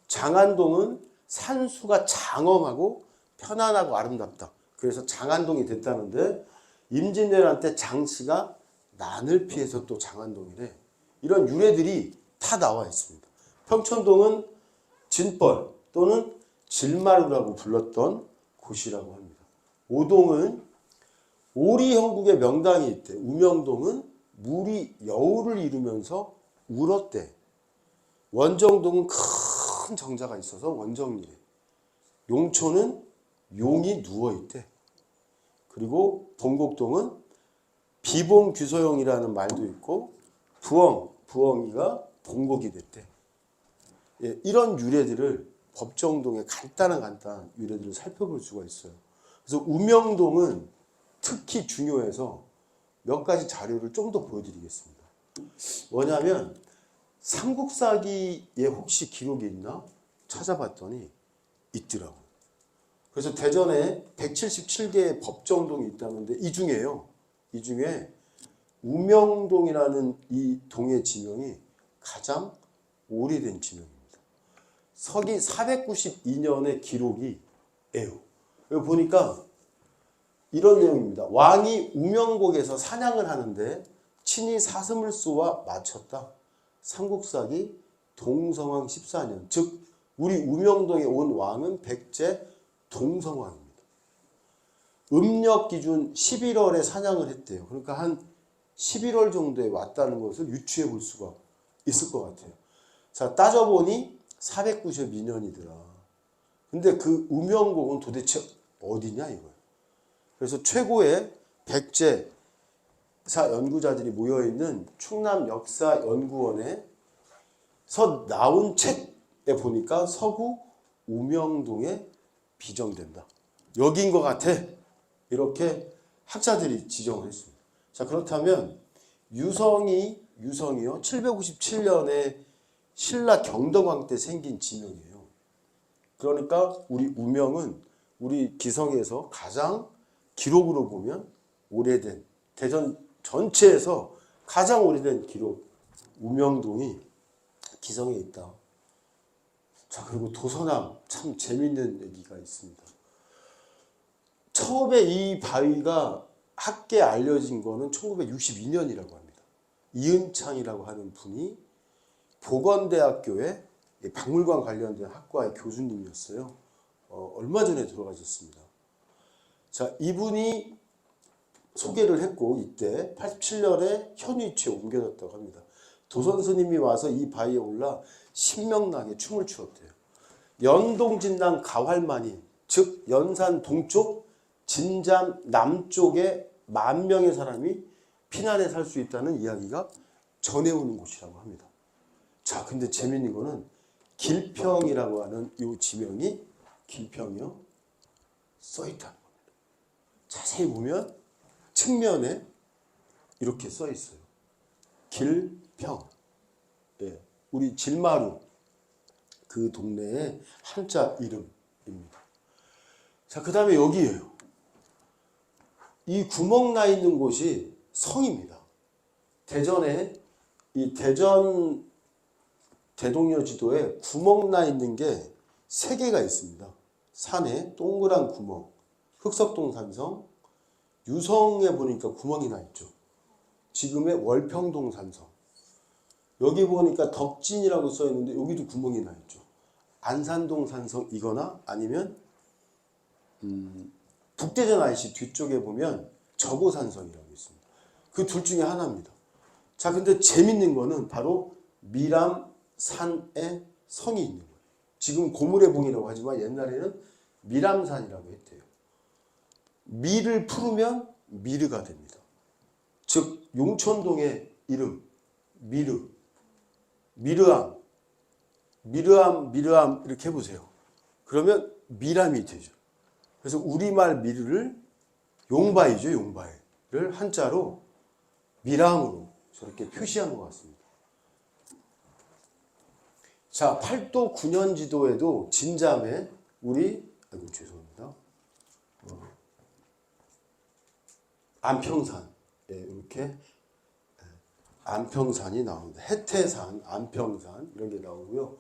S1: 장안동은 산수가 장엄하고 편안하고 아름답다. 그래서 장안동이 됐다는데 임진왜란 때 장씨가 난을 피해서 또 장안동이래. 이런 유래들이 다 나와 있습니다. 평촌동은 진벌 또는 질마루라고 불렀던 곳이라고 합니다. 오동은 오리 형국의 명당이 있대. 우명동은 물이 여우를 이루면서 울었대. 원정동은 큰 정자가 있어서 원정리래. 용초는 용이 누워있대. 그리고 봉곡동은 비봉규소용이라는 말도 있고 부엉이가 봉곡이 됐대. 예, 이런 유래들을 법정동의 간단한 유래들을 살펴볼 수가 있어요. 그래서 우명동은 특히 중요해서 몇 가지 자료를 좀 더 보여드리겠습니다. 뭐냐면 삼국사기에 혹시 기록이 있나 찾아봤더니 있더라고요. 그래서 대전에 177개의 법정동이 있다는데 이 중에 우명동이라는 이 동의 지명이 가장 오래된 지명입니다. 서기 492년의 기록이에요. 여기 보니까 이런 내용입니다. 왕이 우명곡에서 사냥을 하는데 친히 사슴을 쏘아 맞췄다. 삼국사기 동성왕 14년. 즉 우리 우명동에 온 왕은 백제 동성왕입니다. 음력 기준 11월에 사냥을 했대요. 그러니까 한 11월 정도에 왔다는 것을 유추해 볼 수가 있을 것 같아요. 자, 따져보니 492년이더라. 근데 그 우명곡은 도대체 어디냐 이거예요. 그래서 최고의 백제사 연구자들이 모여있는 충남역사연구원에서 나온 책에 보니까 서구 우명동에 비정된다. 여기인 것 같아. 이렇게 학자들이 지정을 했습니다. 자, 그렇다면 유성이요. 757년에 신라 경덕왕 때 생긴 지명이에요. 그러니까 우리 우명은 우리 기성에서 가장 기록으로 보면 오래된 대전 전체에서 가장 오래된 기록 우명동이 기성에 있다. 자, 그리고 도서남 참 재밌는 얘기가 있습니다. 처음에 이 바위가 학계에 알려진 거는 1962년이라고 합니다. 이은창이라고 하는 분이 보건대학교의 박물관 관련된 학과의 교수님이었어요. 얼마 전에 돌아가셨습니다. 자, 이분이 소개를 했고 이때 87년에 현위치에 옮겨졌다고 합니다. 도선 스님이 와서 이 바위에 올라 신명나게 춤을 추었대요. 연동 진남 가활만인, 즉 연산 동쪽, 진잠 남쪽에 10,000명의 사람이 피난해 살 수 있다는 이야기가 전해오는 곳이라고 합니다. 자, 근데 재밌는 거는 길평이라고 하는 이 지명이 길평이요 써 있다는 겁니다. 자세히 보면 측면에 이렇게 써 있어요. 길평. 예, 우리 질마루 그 동네의 한자 이름입니다. 자, 그 다음에 여기에요. 이 구멍 나 있는 곳이 성입니다. 대전에 이 대전 대동여 지도에 구멍 나 있는 게 3개가 있습니다. 산에 동그란 구멍, 흑석동 산성, 유성에 보니까 구멍이 나 있죠. 지금의 월평동 산성. 여기 보니까 덕진이라고 써 있는데 여기도 구멍이 나 있죠. 안산동 산성이거나 아니면 북대전 IC 뒤쪽에 보면 저고산성이라고 있습니다. 그 둘 중에 하나입니다. 자, 근데 재밌는 거는 바로 미람산에 성이 있는 거예요. 지금 고무래봉이라고 하지만 옛날에는 미람산이라고 했대요. 미를 풀으면 미르가 됩니다. 즉 용천동의 이름 미르, 미르암, 미르암 이렇게 해보세요. 그러면 미람이 되죠. 그래서 우리말 미르를 용바이죠. 용바이를 한자로 미람으로 저렇게 표시한 것 같습니다. 자, 8도 9년 지도에도 진잠에 죄송합니다. 안평산, 예, 이렇게 안평산이 나옵니다. 해태산, 안평산 이런 게 나오고요.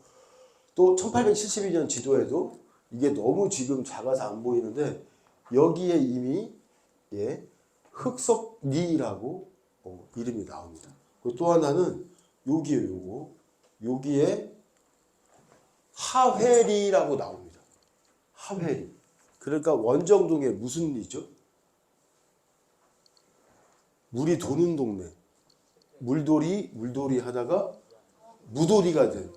S1: 또 1872년 지도에도 이게 너무 지금 작아서 안 보이는데 여기에 이미 예, 흑석리라고 이름이 나옵니다. 또 하나는 여기에요. 여기에 하회리라고 나옵니다. 하회리. 그러니까 원정동에 무슨 리죠? 물이 도는 동네. 물돌이 하다가 무돌이가 된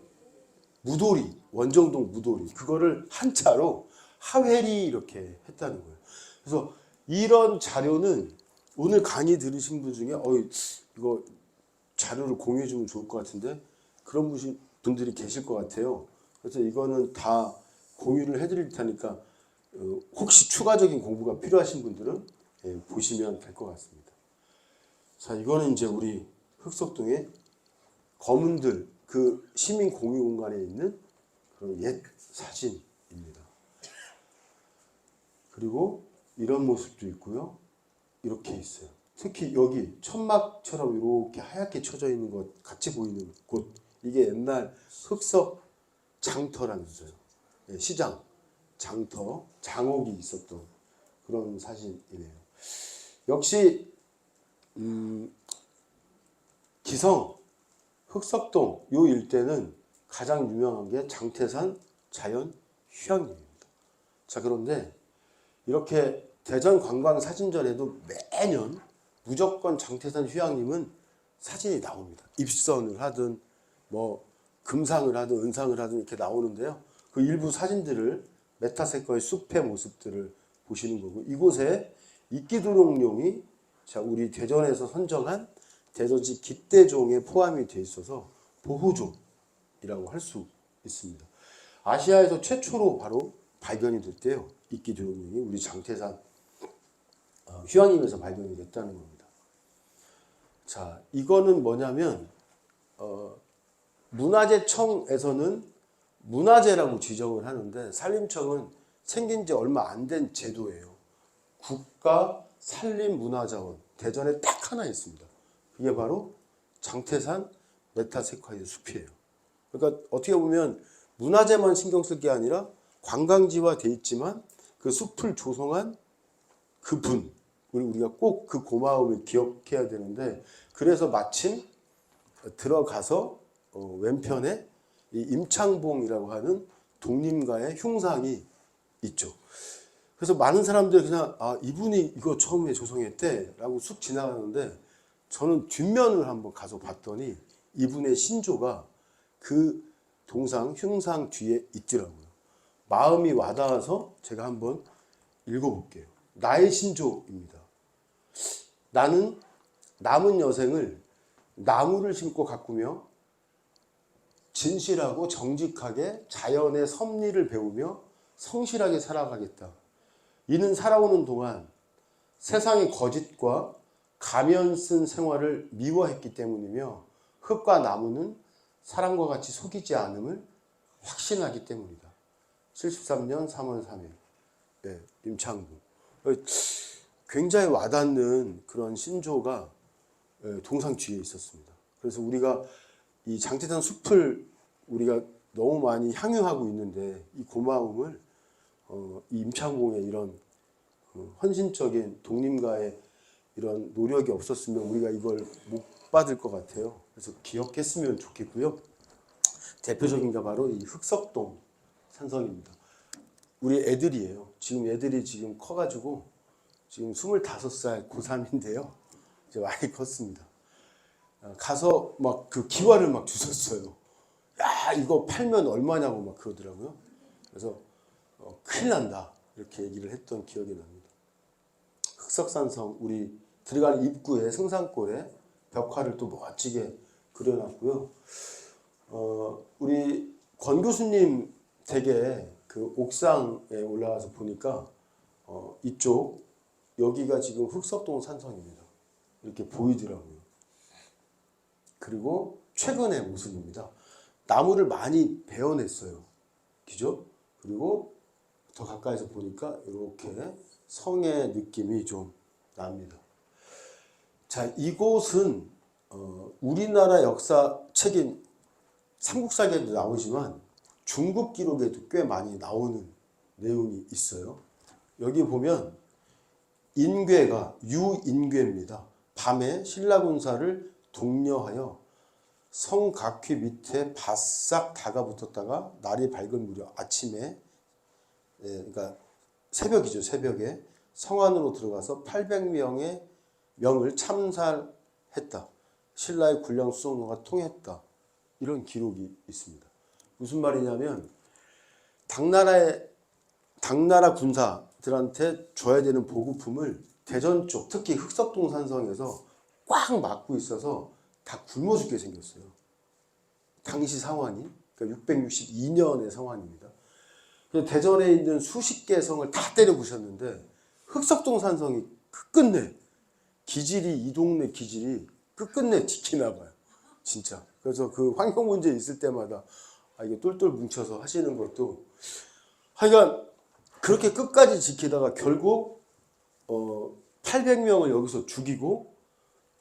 S1: 무돌이, 원정동 무돌이. 그거를 한자로 하회리 이렇게 했다는 거예요. 그래서 이런 자료는 오늘 강의 들으신 분 중에 이거 자료를 공유해 주면 좋을 것 같은데 그런 분들이 계실 것 같아요. 그래서 이거는 다 공유를 해드릴 테니까 혹시 추가적인 공부가 필요하신 분들은 예, 보시면 될 것 같습니다. 자, 이거는 이제 우리 흑석동의 검은들 그 시민 공유 공간에 있는 그런 옛 사진입니다. 그리고 이런 모습도 있고요. 이렇게 있어요. 특히 여기 천막처럼 이렇게 하얗게 쳐져 있는 것 같이 보이는 곳. 이게 옛날 흑석 장터라면서요. 예, 시장, 장터, 장옥이 있었던 그런 사진이네요. 역시 기성, 흑석동 요 일대는 가장 유명한 게 장태산 자연 휴양림입니다. 자, 그런데 이렇게 대전 관광사진전에도 매년 무조건 장태산 휴양림은 사진이 나옵니다. 입선을 하든 뭐 금상을 하든 은상을 하든 이렇게 나오는데요. 그 일부 사진들을 메타세커의 숲의 모습들을 보시는 거고 이곳에 이끼두롱룡이 자, 우리 대전에서 선정한 대전시 깃대종에 포함이 되어 있어서 보호종이라고 할 수 있습니다. 아시아에서 최초로 바로 발견이 됐대요. 이끼두롱룡이 우리 장태산 휴양림에서 발견이 됐다는 겁니다. 자, 이거는 뭐냐면 문화재청에서는 문화재라고 지정을 하는데 산림청은 생긴 지 얼마 안 된 제도예요. 국가산림문화자원 대전에 딱 하나 있습니다. 그게 바로 장태산 메타세콰이어 숲이에요. 그러니까 어떻게 보면 문화재만 신경 쓸 게 아니라 관광지화 돼 있지만 그 숲을 조성한 그분 우리가 꼭 그 고마움을 기억해야 되는데 그래서 마침 들어가서 왼편에 이 임창봉이라고 하는 독림가의 흉상이 있죠. 그래서 많은 사람들이 그냥 이분이 이거 처음에 조성했대 라고 쑥 지나가는데 저는 뒷면을 한번 가서 봤더니 이분의 신조가 그 동상 흉상 뒤에 있더라고요. 마음이 와닿아서 제가 한번 읽어볼게요. 나의 신조입니다. 나는 남은 여생을 나무를 심고 가꾸며 진실하고 정직하게 자연의 섭리를 배우며 성실하게 살아가겠다. 이는 살아오는 동안 세상의 거짓과 가면 쓴 생활을 미워했기 때문이며 흙과 나무는 사람과 같이 속이지 않음을 확신하기 때문이다. 73년 3월 3일. 네, 임창부. 굉장히 와닿는 그런 신조가 동상 뒤에 있었습니다. 그래서 우리가 이 장태산 숲을 우리가 너무 많이 향유하고 있는데 이 고마움을 이 임창봉의 이런 헌신적인 독립가의 이런 노력이 없었으면 우리가 이걸 못 받을 것 같아요. 그래서 기억했으면 좋겠고요. 대표적인 게 바로 이 흑석동 산성입니다. 우리 애들이에요. 지금 애들이 지금 커가지고 지금 25살 고3인데요. 이제 많이 컸습니다. 가서 막 그 기와를 막 주셨어요. 야, 이거 팔면 얼마냐고 막 그러더라고요. 그래서 큰일 난다 이렇게 얘기를 했던 기억이 납니다. 흑석산성 우리 들어가는 입구에 승산골에 벽화를 또 멋지게 그려놨고요. 우리 권 교수님 댁에 그 옥상에 올라가서 보니까 이쪽 여기가 지금 흑석동 산성입니다. 이렇게 보이더라고요. 그리고 최근의 모습입니다. 나무를 많이 베어냈어요. 그죠? 그리고 더 가까이서 보니까 이렇게 성의 느낌이 좀 납니다. 자, 이곳은 우리나라 역사책인 삼국사기에도 나오지만 중국 기록에도 꽤 많이 나오는 내용이 있어요. 여기 보면 인괴가 유인괴입니다. 밤에 신라군사를 독려하여 성각휘 밑에 바싹 다가붙었다가 날이 밝은 무렵 아침에 그러니까 새벽이죠. 새벽에 성 안으로 들어가서 800명의 명을 참살했다. 신라의 군량 수송로가 통했다. 이런 기록이 있습니다. 무슨 말이냐면 당나라 군사들한테 줘야 되는 보급품을 대전 쪽 특히 흑석동 산성에서 꽉 막고 있어서 다 굶어 죽게 생겼어요. 당시 상황이 그러니까 662년의 상황입니다. 대전에 있는 수십 개 성을 다 때려 부셨는데 흑석동 산성이 끝끝내 기질이 이 동네 기질이 끝끝내 지키나 봐요. 진짜. 그래서 그 환경 문제 있을 때마다 이게 똘똘 뭉쳐서 하시는 것도 하여간 그렇게 끝까지 지키다가 결국 800명을 여기서 죽이고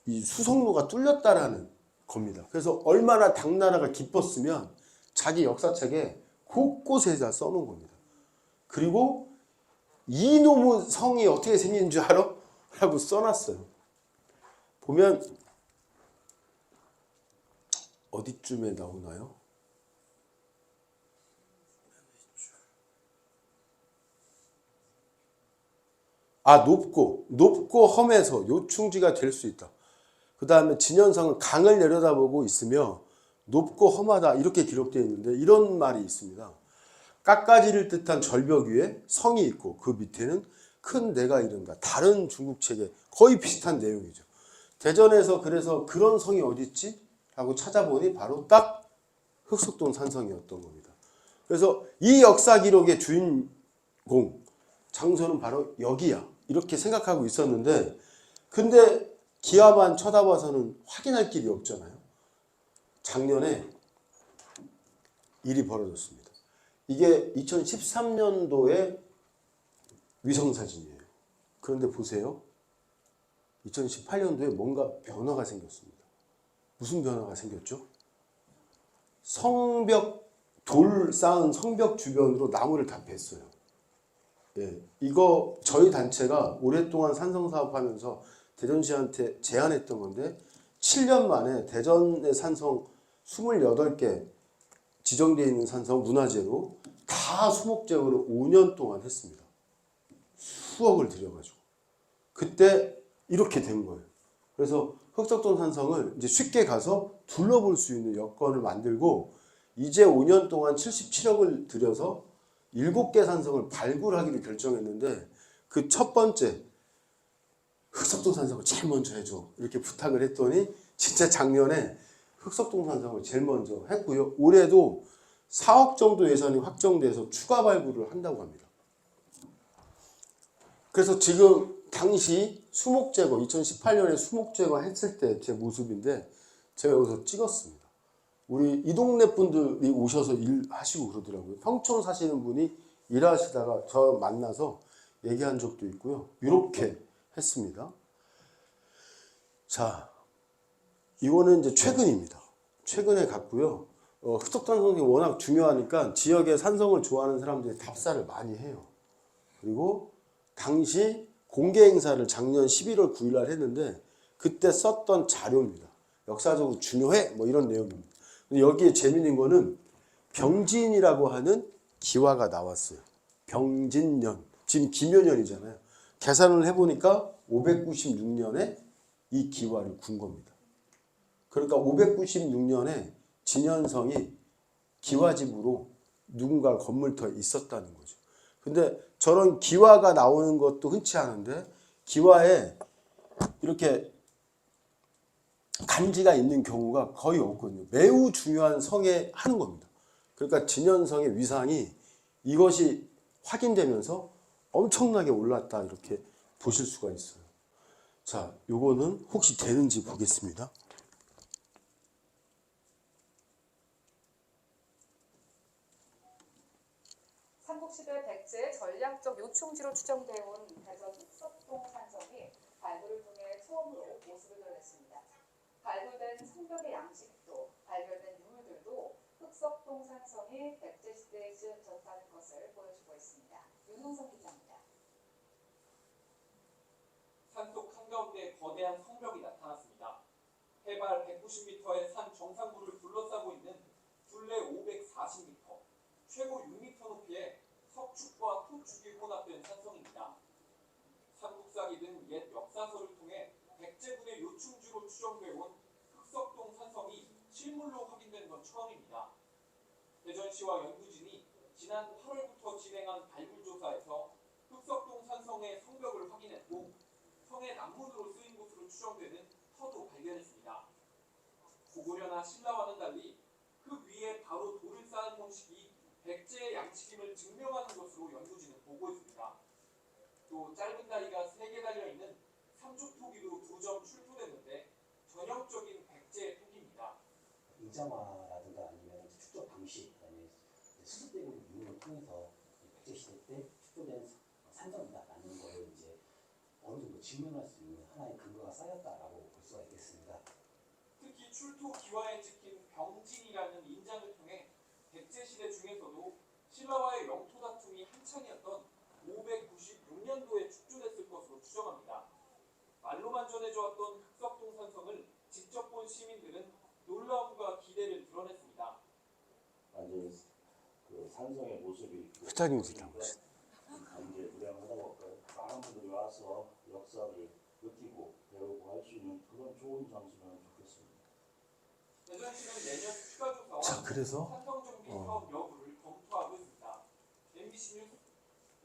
S1: 이 수송로가 뚫렸다라는 겁니다. 그래서 얼마나 당나라가 기뻤으면 자기 역사책에 곳곳에다 써놓은 겁니다. 그리고 이놈의 성이 어떻게 생긴 줄 알아? 라고 써놨어요. 보면 어디쯤에 나오나요? 높고 험해서 요충지가 될 수 있다. 그 다음에 진현성은 강을 내려다보고 있으며 높고 험하다 이렇게 기록되어 있는데 이런 말이 있습니다. 깎아지를 뜻한 절벽 위에 성이 있고 그 밑에는 큰 내가 이른다. 다른 중국 책에 거의 비슷한 내용이죠. 대전에서 그래서 그런 성이 어디 있지? 하고 찾아보니 바로 딱 흑석동 산성이었던 겁니다. 그래서 이 역사 기록의 주인공 장소는 바로 여기야 이렇게 생각하고 있었는데 근데 기와만 쳐다봐서는 확인할 길이 없잖아요. 작년에 일이 벌어졌습니다. 이게 2013년도의 위성사진이에요. 그런데 보세요. 2018년도에 뭔가 변화가 생겼습니다. 무슨 변화가 생겼죠? 성벽, 돌 쌓은 성벽 주변으로 나무를 다 뺐어요. 예, 이거 저희 단체가 오랫동안 산성사업하면서 대전시한테 제안했던 건데 7년 만에 대전의 산성 28개 지정되어 있는 산성 문화재로 다 수목적으로 5년 동안 했습니다. 수억을 들여가지고. 그때 이렇게 된 거예요. 그래서 흑석동 산성을 이제 쉽게 가서 둘러볼 수 있는 여건을 만들고 이제 5년 동안 77억을 들여서 7개 산성을 발굴하기로 결정했는데 그 첫 번째 흑석동 산성을 제일 먼저 해줘 이렇게 부탁을 했더니 진짜 작년에 흑석동 산성을 제일 먼저 했고요. 올해도 4억 정도 예산이 확정돼서 추가 발굴을 한다고 합니다. 그래서 지금 당시 수목제거 2018년에 수목제거 했을 때 제 모습인데 제가 여기서 찍었습니다. 우리 이 동네 분들이 오셔서 일하시고 그러더라고요. 평촌 사시는 분이 일하시다가 저 만나서 얘기한 적도 있고요. 이렇게 했습니다. 자, 이거는 이제 최근입니다. 최근에 갔고요. 흑석탄성이 워낙 중요하니까 지역의 산성을 좋아하는 사람들이 답사를 많이 해요. 그리고 당시 공개 행사를 작년 11월 9일 날 했는데 그때 썼던 자료입니다. 역사적으로 중요해 뭐 이런 내용입니다. 근데 여기에 재밌는 거는 병진이라고 하는 기와가 나왔어요. 병진년. 지금 김효년이잖아요. 계산을 해보니까 596년에 이 기와를 군 겁니다. 그러니까 596년에 진현성이 기와집으로 누군가 건물터에 있었다는 거죠. 근데 저런 기와가 나오는 것도 흔치 않은데 기와에 이렇게 간지가 있는 경우가 거의 없거든요. 매우 중요한 성에 하는 겁니다. 그러니까 진현성의 위상이 이것이 확인되면서 엄청나게 올랐다 이렇게 보실 수가 있어요. 자, 요거는 혹시 되는지 보겠습니다.
S2: 삼국시대 백제의 전략적 요충지로 추정되어 온 대전 흑석동 산성이 발굴을 통해 처음으로 모습을 드러냈습니다. 발굴된 성벽의 양식도 발견된 유물들도 흑석동 산성이 백제시대에 지어졌다는 것을 보여주고 있습니다. 윤홍석 기자입니다.
S3: 산속 한가운데 거대한 성벽이 나타났습니다. 해발 190m의 산 정상부를 둘러싸고 있는 둘레 540m, 최고 6m 높이의 석축과 토축이 혼합된 산성입니다. 삼국사기 등 옛 역사서를 통해 백제군의 요충지로 추정되어 온 흑석동 산성이 실물로 확인된 건 처음입니다. 대전시와 연구진이 지난 8월부터 진행한 발굴조사에서 흑석동 산성의 성벽을 확인했고 성의 남문으로 쓰인 곳으로 추정되는 터도 발견했습니다. 고구려나 신라와는 달리 그 위에 바로 돌을 쌓은 형식이 백제의 양식임을 증명하는 것으로 연구진은 보고 있습니다. 또 짧은 다리가 3개 달려있는 삼죽토기도 2점 출토됐는데 전형적인 백제의 토기입니다.
S4: 인자마라든가 아니면 축적 방식, 그다음에 수습되는 유물을 통해서 백제시대 때 축조된 산성이다라는 걸 이제 어느 정도 증명할 수 있는 하나의 근거가 쌓였다라고 볼 수가 있겠습니다.
S3: 특히 출토 기와에 찍힌 병진이라는 인장을 통해 백제시대 중에서도 신라와의 영토 다툼이 한창이었던 596년도에 축조됐을 것으로 추정합니다. 말로만 전해져왔던 흑석동 산성을 직접 본 시민들은 놀라움과 기대를 드러냈습니다.
S5: 완전히 그 산성의 모습이
S1: 부탁입니다.
S5: 이제 무량하다 보니까 많은 분들이 와서 역사를 느끼고 배우고 할 수 있는 그런 좋은 장소면 좋겠습니다.
S3: 대전시는 내년 추가 조사와
S1: 자, 그래서
S3: 산성 정비 사업 여부를 검토하고 있습니다. MBC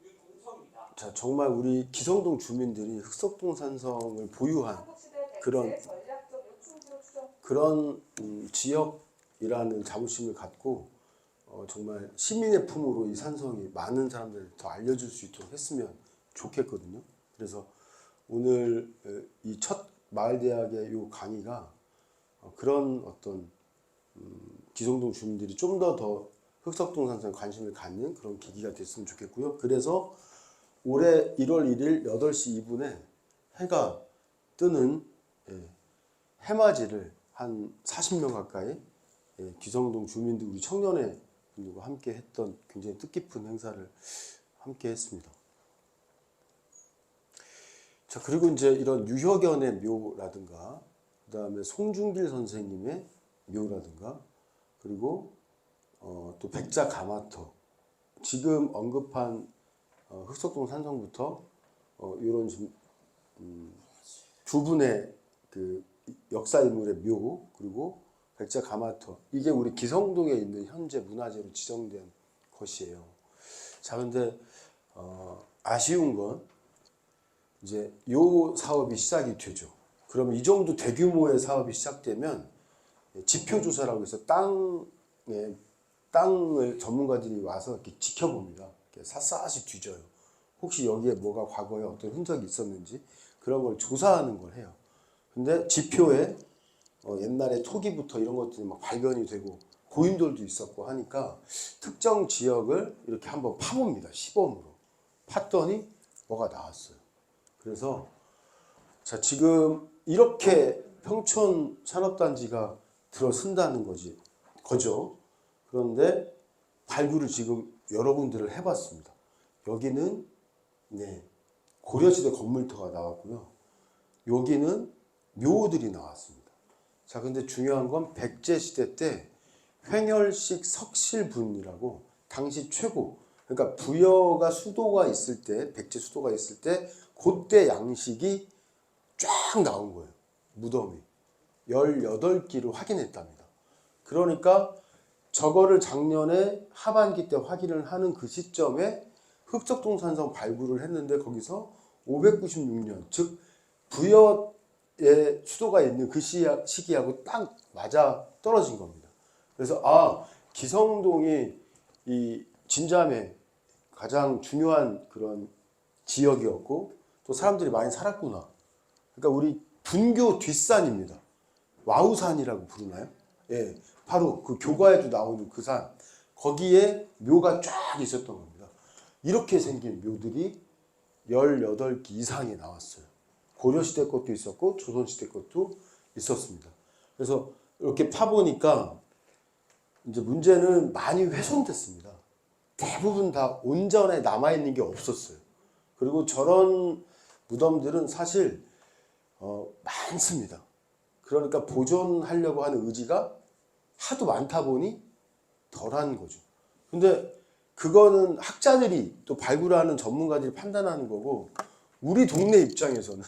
S3: 뉴스 유동성입니다.
S1: 자, 정말 우리 기성동 주민들이 흑석동 산성을 보유한
S2: 삼국시대
S1: 그런
S2: 백제의 전략적 요충지로 추정
S1: 그런 지역이라는 자부심을 갖고 정말 시민의 품으로 이 산성이 많은 사람들 더 알려줄 수 있도록 했으면 좋겠거든요. 그래서 오늘 이 첫 마을대학의 이 강의가 그런 어떤 기성동 주민들이 좀 더 흑석동 산성에 관심을 갖는 그런 계기가 됐으면 좋겠고요. 그래서 올해 1월 1일 8시 2분에 해가 뜨는 해맞이를 한 40명 가까이 기성동 주민들 우리 청년회 분들과 함께 했던 굉장히 뜻깊은 행사를 함께 했습니다. 자, 그리고 이제 이런 유혁연의 묘라든가 그다음에 송중길 선생님의 묘라든가 그리고 또 백자 가마터 지금 언급한 흑석동 산성부터 이런 두 분의 그 역사 인물의 묘 그리고 백자 가마터 이게 우리 기성동에 있는 현재 문화재로 지정된 것이에요. 자, 근데 아쉬운 건 이제 요 사업이 시작이 되죠. 그러면 이 정도 대규모의 사업이 시작되면 지표조사라고 해서 땅을 전문가들이 와서 이렇게 지켜봅니다. 이렇게 샅샅이 뒤져요. 혹시 여기에 뭐가 과거에 어떤 흔적이 있었는지 그런 걸 조사하는 걸 해요. 근데 지표에 옛날에 토기부터 이런 것들이 막 발견이 되고 고인돌도 있었고 하니까 특정 지역을 이렇게 한번 파봅니다. 시범으로. 팠더니 뭐가 나왔어요. 그래서 자, 지금 이렇게 평촌 산업단지가 들어선다는 거죠. 그런데 발굴을 지금 여러분들을 해봤습니다. 여기는 고려시대 건물터가 나왔고요. 여기는 묘들이 나왔습니다. 자, 근데 중요한 건 백제시대 때 횡혈식 석실분이라고 당시 최고, 그러니까 부여가 수도가 있을 때, 백제 수도가 있을 때 그때 양식이 쫙 나온 거예요. 무덤이 18기를 확인했답니다. 그러니까 저거를 작년에 하반기 때 확인을 하는 그 시점에 흑석동 산성 발굴을 했는데 거기서 596년, 즉 부여의 수도가 있는 그 시기하고 딱 맞아 떨어진 겁니다. 그래서 기성동이 이 진자매 가장 중요한 그런 지역이었고 또 사람들이 많이 살았구나. 그러니까 우리 분교 뒷산입니다. 와우산이라고 부르나요? 예, 바로 그 교과에도 나오는 그 산. 거기에 묘가 쫙 있었던 겁니다. 이렇게 생긴 묘들이 18기 이상이 나왔어요. 고려시대 것도 있었고 조선시대 것도 있었습니다. 그래서 이렇게 파보니까 이제 문제는 많이 훼손됐습니다. 대부분 다 온전에 남아있는 게 없었어요. 그리고 저런 무덤들은 사실 많습니다. 그러니까 보존하려고 하는 의지가 하도 많다 보니 덜한 거죠. 근데 그거는 학자들이 또 발굴하는 전문가들이 판단하는 거고 우리 동네 입장에서는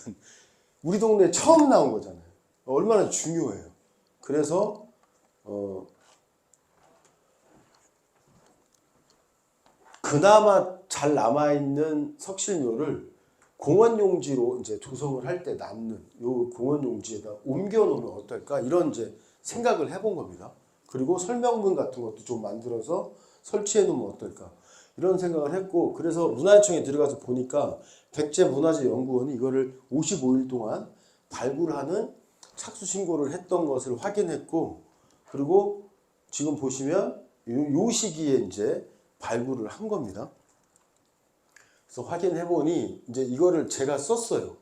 S1: 우리 동네에 처음 나온 거잖아요. 얼마나 중요해요. 그래서 그나마 잘 남아있는 석실묘를 공원용지로 이제 조성을 할 때 남는 요 공원용지에다 옮겨놓으면 어떨까 이런 이제 생각을 해본 겁니다. 그리고 설명문 같은 것도 좀 만들어서 설치해놓으면 어떨까 이런 생각을 했고 그래서 문화유청에 들어가서 보니까 백제문화재연구원이 이거를 55일 동안 발굴하는 착수 신고를 했던 것을 확인했고 그리고 지금 보시면 요 시기에 이제 발굴을 한 겁니다. 그래서 확인해 보니 이제 이거를 제가 썼어요.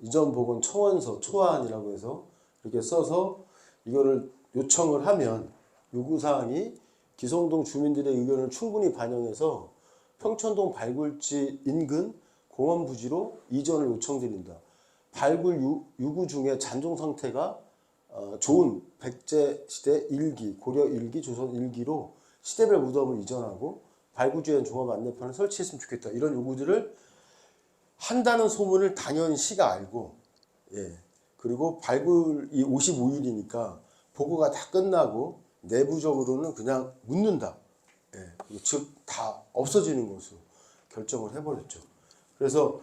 S1: 이전 복원 청원서 초안이라고 해서 이렇게 써서 이거를 요청을 하면 요구사항이 기성동 주민들의 의견을 충분히 반영해서 평촌동 발굴지 인근 공원 부지로 이전을 요청드린다. 발굴 유구 중에 잔존 상태가 좋은 백제 시대 1기, 고려 1기, 조선 1기로 시대별 무덤을 이전하고 발굴지엔 종합 안내판을 설치했으면 좋겠다. 이런 요구들을 한다는 소문을 당연히 시가 알고, 그리고 발굴이 55일이니까 보고가 다 끝나고 내부적으로는 그냥 묻는다. 즉 다 없어지는 것으로 결정을 해버렸죠. 그래서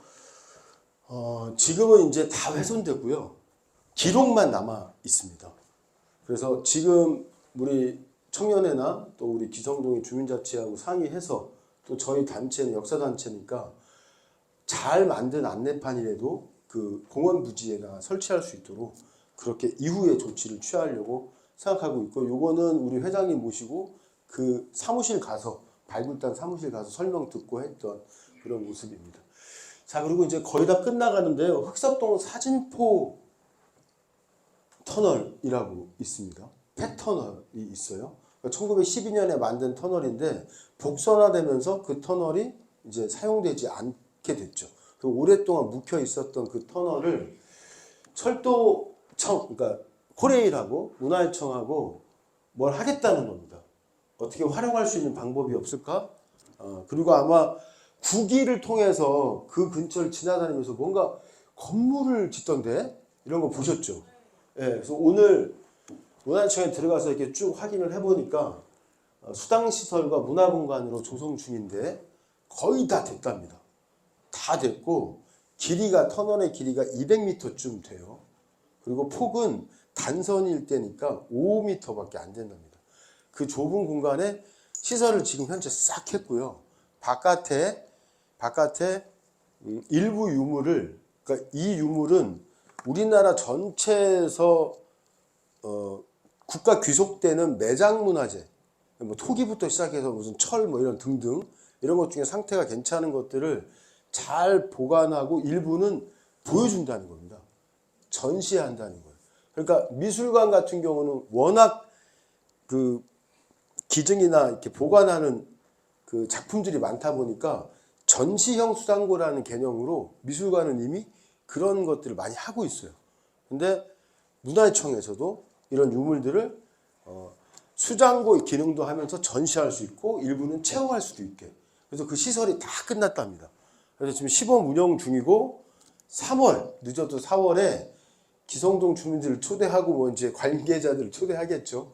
S1: 지금은 이제 다 훼손됐고요. 기록만 남아 있습니다. 그래서 지금 우리 청년회나 또 우리 기성동의 주민자치하고 상의해서 또 저희 단체는 역사단체니까 잘 만든 안내판이라도 그 공원 부지에다 설치할 수 있도록 그렇게 이후에 조치를 취하려고 생각하고 있고 요거는 우리 회장님 모시고 그 사무실 가서 발굴단 사무실 가서 설명 듣고 했던 그런 모습입니다. 자 그리고 이제 거의 다 끝나가는데요. 흑석동 사진포 터널이라고 있습니다. 폐터널이 있어요. 1912년에 만든 터널인데 복선화되면서 그 터널이 이제 사용되지 않게 됐죠. 그 오랫동안 묵혀 있었던 그 터널을 철도청, 그러니까 코레일하고 문화유청하고 뭘 하겠다는 겁니다. 어떻게 활용할 수 있는 방법이 없을까? 그리고 아마 국기를 통해서 그 근처를 지나다니면서 뭔가 건물을 짓던데 이런 거 보셨죠? 그래서 오늘 문화유청에 들어가서 이렇게 쭉 확인을 해보니까 수당시설과 문화공간으로 조성 중인데 거의 다 됐답니다. 다 됐고 길이가 터널의 길이가 200m쯤 돼요. 그리고 폭은 단선일 때니까 5m밖에 안 된답니다. 그 좁은 공간에 시설을 지금 현재 싹 했고요. 바깥에 일부 유물을, 그러니까 이 유물은 우리나라 전체에서 국가 귀속되는 매장문화재, 뭐 토기부터 시작해서 무슨 철 뭐 이런 등등 이런 것 중에 상태가 괜찮은 것들을 잘 보관하고 일부는 보여준다는 겁니다. 전시한다는 거예요. 그러니까 미술관 같은 경우는 워낙 그 기증이나 이렇게 보관하는 그 작품들이 많다 보니까 전시형 수장고라는 개념으로 미술관은 이미 그런 것들을 많이 하고 있어요. 근데 문화재청에서도 이런 유물들을 수장고 기능도 하면서 전시할 수 있고 일부는 체험할 수도 있게. 그래서 그 시설이 다 끝났답니다. 그래서 지금 시범 운영 중이고 3월, 늦어도 4월에 기성동 주민들을 초대하고 뭐 이제 관계자들을 초대하겠죠.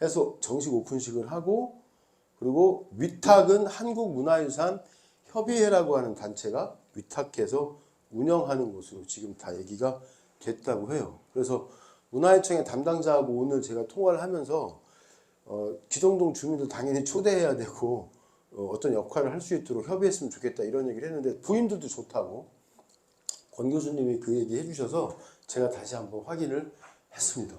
S1: 해서 정식 오픈식을 하고, 그리고 위탁은 한국문화유산 협의회라고 하는 단체가 위탁해서 운영하는 곳으로 지금 다 얘기가 됐다고 해요. 그래서 문화재청의 담당자하고 오늘 제가 통화를 하면서 기성동 주민들 당연히 초대해야 되고 어떤 역할을 할 수 있도록 협의했으면 좋겠다 이런 얘기를 했는데 부인들도 좋다고 권 교수님이 그 얘기 해주셔서 제가 다시 한번 확인을 했습니다.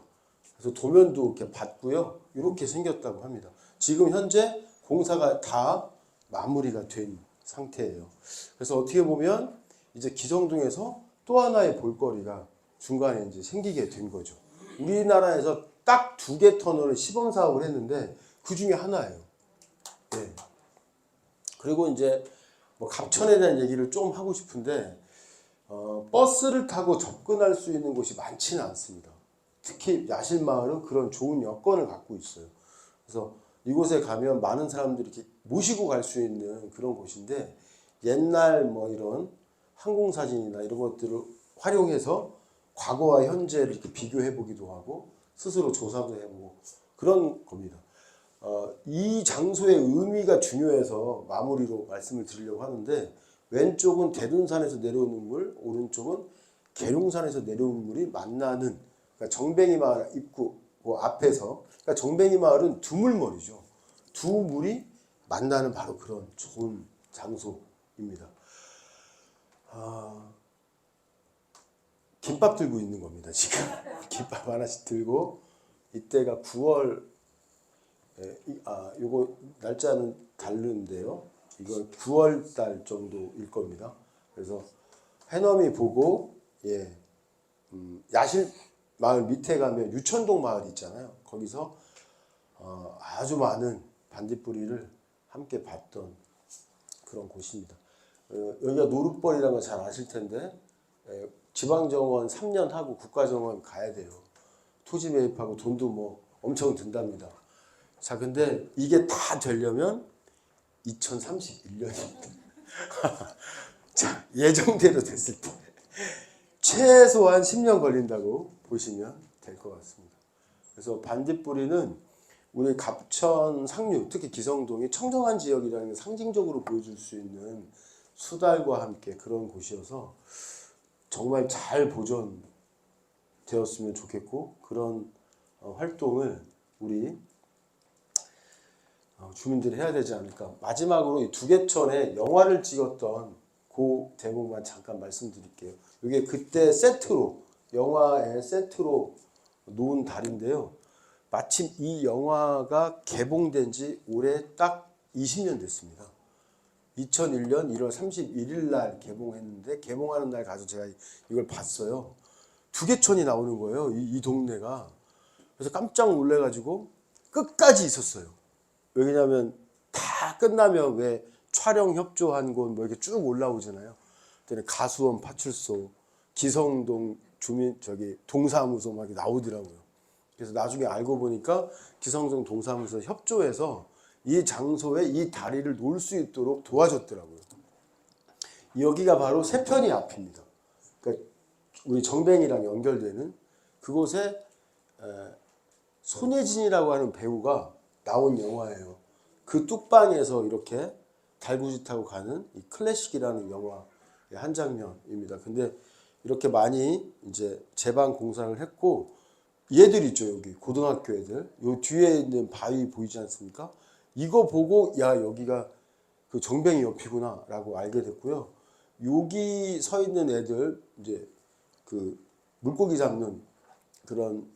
S1: 그래서 도면도 이렇게 봤고요. 이렇게 생겼다고 합니다. 지금 현재 공사가 다 마무리가 된 상태예요. 그래서 어떻게 보면 이제 기성동에서 또 하나의 볼거리가 중간에 이제 생기게 된 거죠. 우리나라에서 딱 2개 터널을 시범 사업을 했는데 그 중에 하나예요. 네. 그리고 이제 뭐 갑천에 대한 얘기를 좀 하고 싶은데 버스를 타고 접근할 수 있는 곳이 많지는 않습니다. 특히 야실마을은 그런 좋은 여건을 갖고 있어요. 그래서 이곳에 가면 많은 사람들이 이렇게 모시고 갈 수 있는 그런 곳인데 옛날 뭐 이런 항공사진이나 이런 것들을 활용해서 과거와 현재를 이렇게 비교해 보기도 하고 스스로 조사도 해보고 그런 겁니다. 이 장소의 의미가 중요해서 마무리로 말씀을 드리려고 하는데 왼쪽은 대둔산에서 내려오는 물, 오른쪽은 계룡산에서 내려오는 물이 만나는 그러니까 정뱅이 마을 입구 그 앞에서 그러니까 정뱅이 마을은 두 물머리죠. 두 물이 만나는 바로 그런 좋은 장소입니다. 김밥 들고 있는 겁니다. 지금 김밥 하나씩 들고 이때가 9월 요거 날짜는 다른데요. 이건 9월 달 정도일 겁니다. 그래서 해넘이 보고 야실 마을 밑에 가면 유천동 마을 있잖아요. 거기서 아주 많은 반딧불이를 함께 봤던 그런 곳입니다. 여기가 노룻벌이라는 거 잘 아실 텐데 지방정원 3년 하고 국가정원 가야 돼요. 토지 매입하고 돈도 뭐 엄청 든답니다. 자, 근데 이게 다 되려면 2031년입니다. 자, 예정대로 됐을 때 최소한 10년 걸린다고 보시면 될 것 같습니다. 그래서 반딧불이는 우리 갑천 상류, 특히 기성동이 청정한 지역이라는 걸 상징적으로 보여줄 수 있는 수달과 함께 그런 곳이어서 정말 잘 보존되었으면 좋겠고 그런 활동을 우리 주민들이 해야 되지 않을까. 마지막으로 이 두개천에 영화를 찍었던 그 대목만 잠깐 말씀드릴게요. 이게 그때 세트로 영화의 세트로 놓은 달인데요. 마침 이 영화가 개봉된 지 올해 딱 20년 됐습니다. 2001년 1월 31일 날 개봉했는데 개봉하는 날 가서 제가 이걸 봤어요. 두개천이 나오는 거예요. 이 동네가. 그래서 깜짝 놀래가지고 끝까지 있었어요. 왜냐면 다 끝나면 왜 촬영 협조한 곳 뭐 이렇게 쭉 올라오잖아요. 그때 가수원 파출소, 기성동 주민 동사무소 막 나오더라고요. 그래서 나중에 알고 보니까 기성동 동사무소 협조해서 이 장소에 이 다리를 놓을 수 있도록 도와줬더라고요. 여기가 바로 세편이 앞입니다. 그러니까 우리 정뱅이랑 연결되는 그곳에 손예진이라고 하는 배우가 나온 영화예요. 그 뚝방에서 이렇게 달구지 타고 가는 이 클래식이라는 영화의 한 장면입니다. 근데 이렇게 많이 이제 재방 공사를 했고 얘들 있죠. 여기 고등학교 애들. 요 뒤에 있는 바위 보이지 않습니까? 이거 보고 야 여기가 그 정뱅이 옆이구나 라고 알게 됐고요. 여기 서 있는 애들 이제 그 물고기 잡는 그런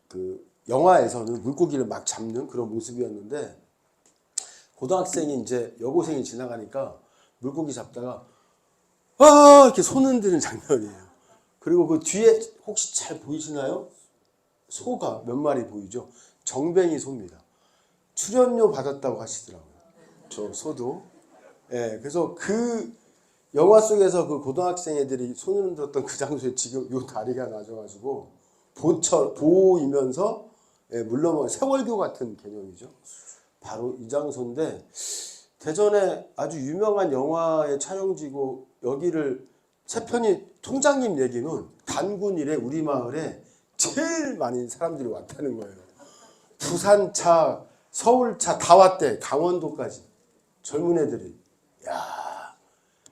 S1: 그 영화에서는 물고기를 막 잡는 그런 모습이었는데 고등학생이 이제 여고생이 지나가니까 물고기 잡다가 이렇게 손 흔드는 장면이에요. 그리고 그 뒤에 혹시 잘 보이시나요? 소가 몇 마리 보이죠? 정뱅이 소입니다. 출연료 받았다고 하시더라고요. 저 소도. 예, 그래서 그 영화 속에서 그 고등학생 애들이 손을 흔들었던 그 장소에 지금 요 다리가 나져가지고 보이면서 예, 물론 세월교 같은 개념이죠. 바로 이 장소인데 대전에 아주 유명한 영화의 촬영지고 여기를 세편이 통장님 얘기는 단군 이래 우리 마을에 제일 많이 사람들이 왔다는 거예요. 부산차, 서울차 다 왔대. 강원도까지. 젊은 애들이. 야,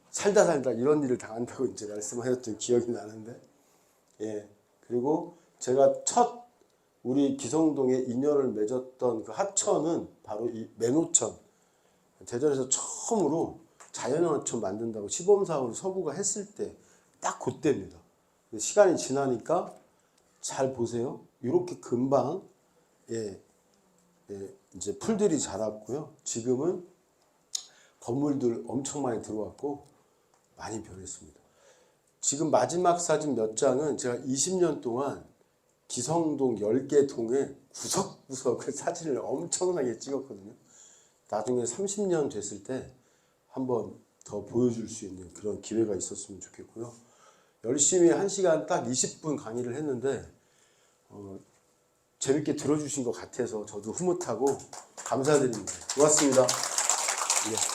S1: 살다 이런 일을 당한다고 이제 말씀하셨던 기억이 나는데. 예. 그리고 제가 첫 우리 기성동에 인연을 맺었던 그 하천은 바로 이 맨호천. 대전에서 처음으로 자연어촌 만든다고 시범사업을 서구가 했을 때 딱 그때입니다. 시간이 지나니까 잘 보세요. 이렇게 금방 이제 풀들이 자랐고요. 지금은 건물들 엄청 많이 들어왔고 많이 변했습니다. 지금 마지막 사진 몇 장은 제가 20년 동안 기성동 10개 동에 구석구석을 사진을 엄청나게 찍었거든요. 나중에 30년 됐을 때 한번 더 보여줄 수 있는 그런 기회가 있었으면 좋겠고요. 열심히 1시간 딱 20분 강의를 했는데 재밌게 들어주신 것 같아서 저도 흐뭇하고 감사드립니다. 고맙습니다. 예.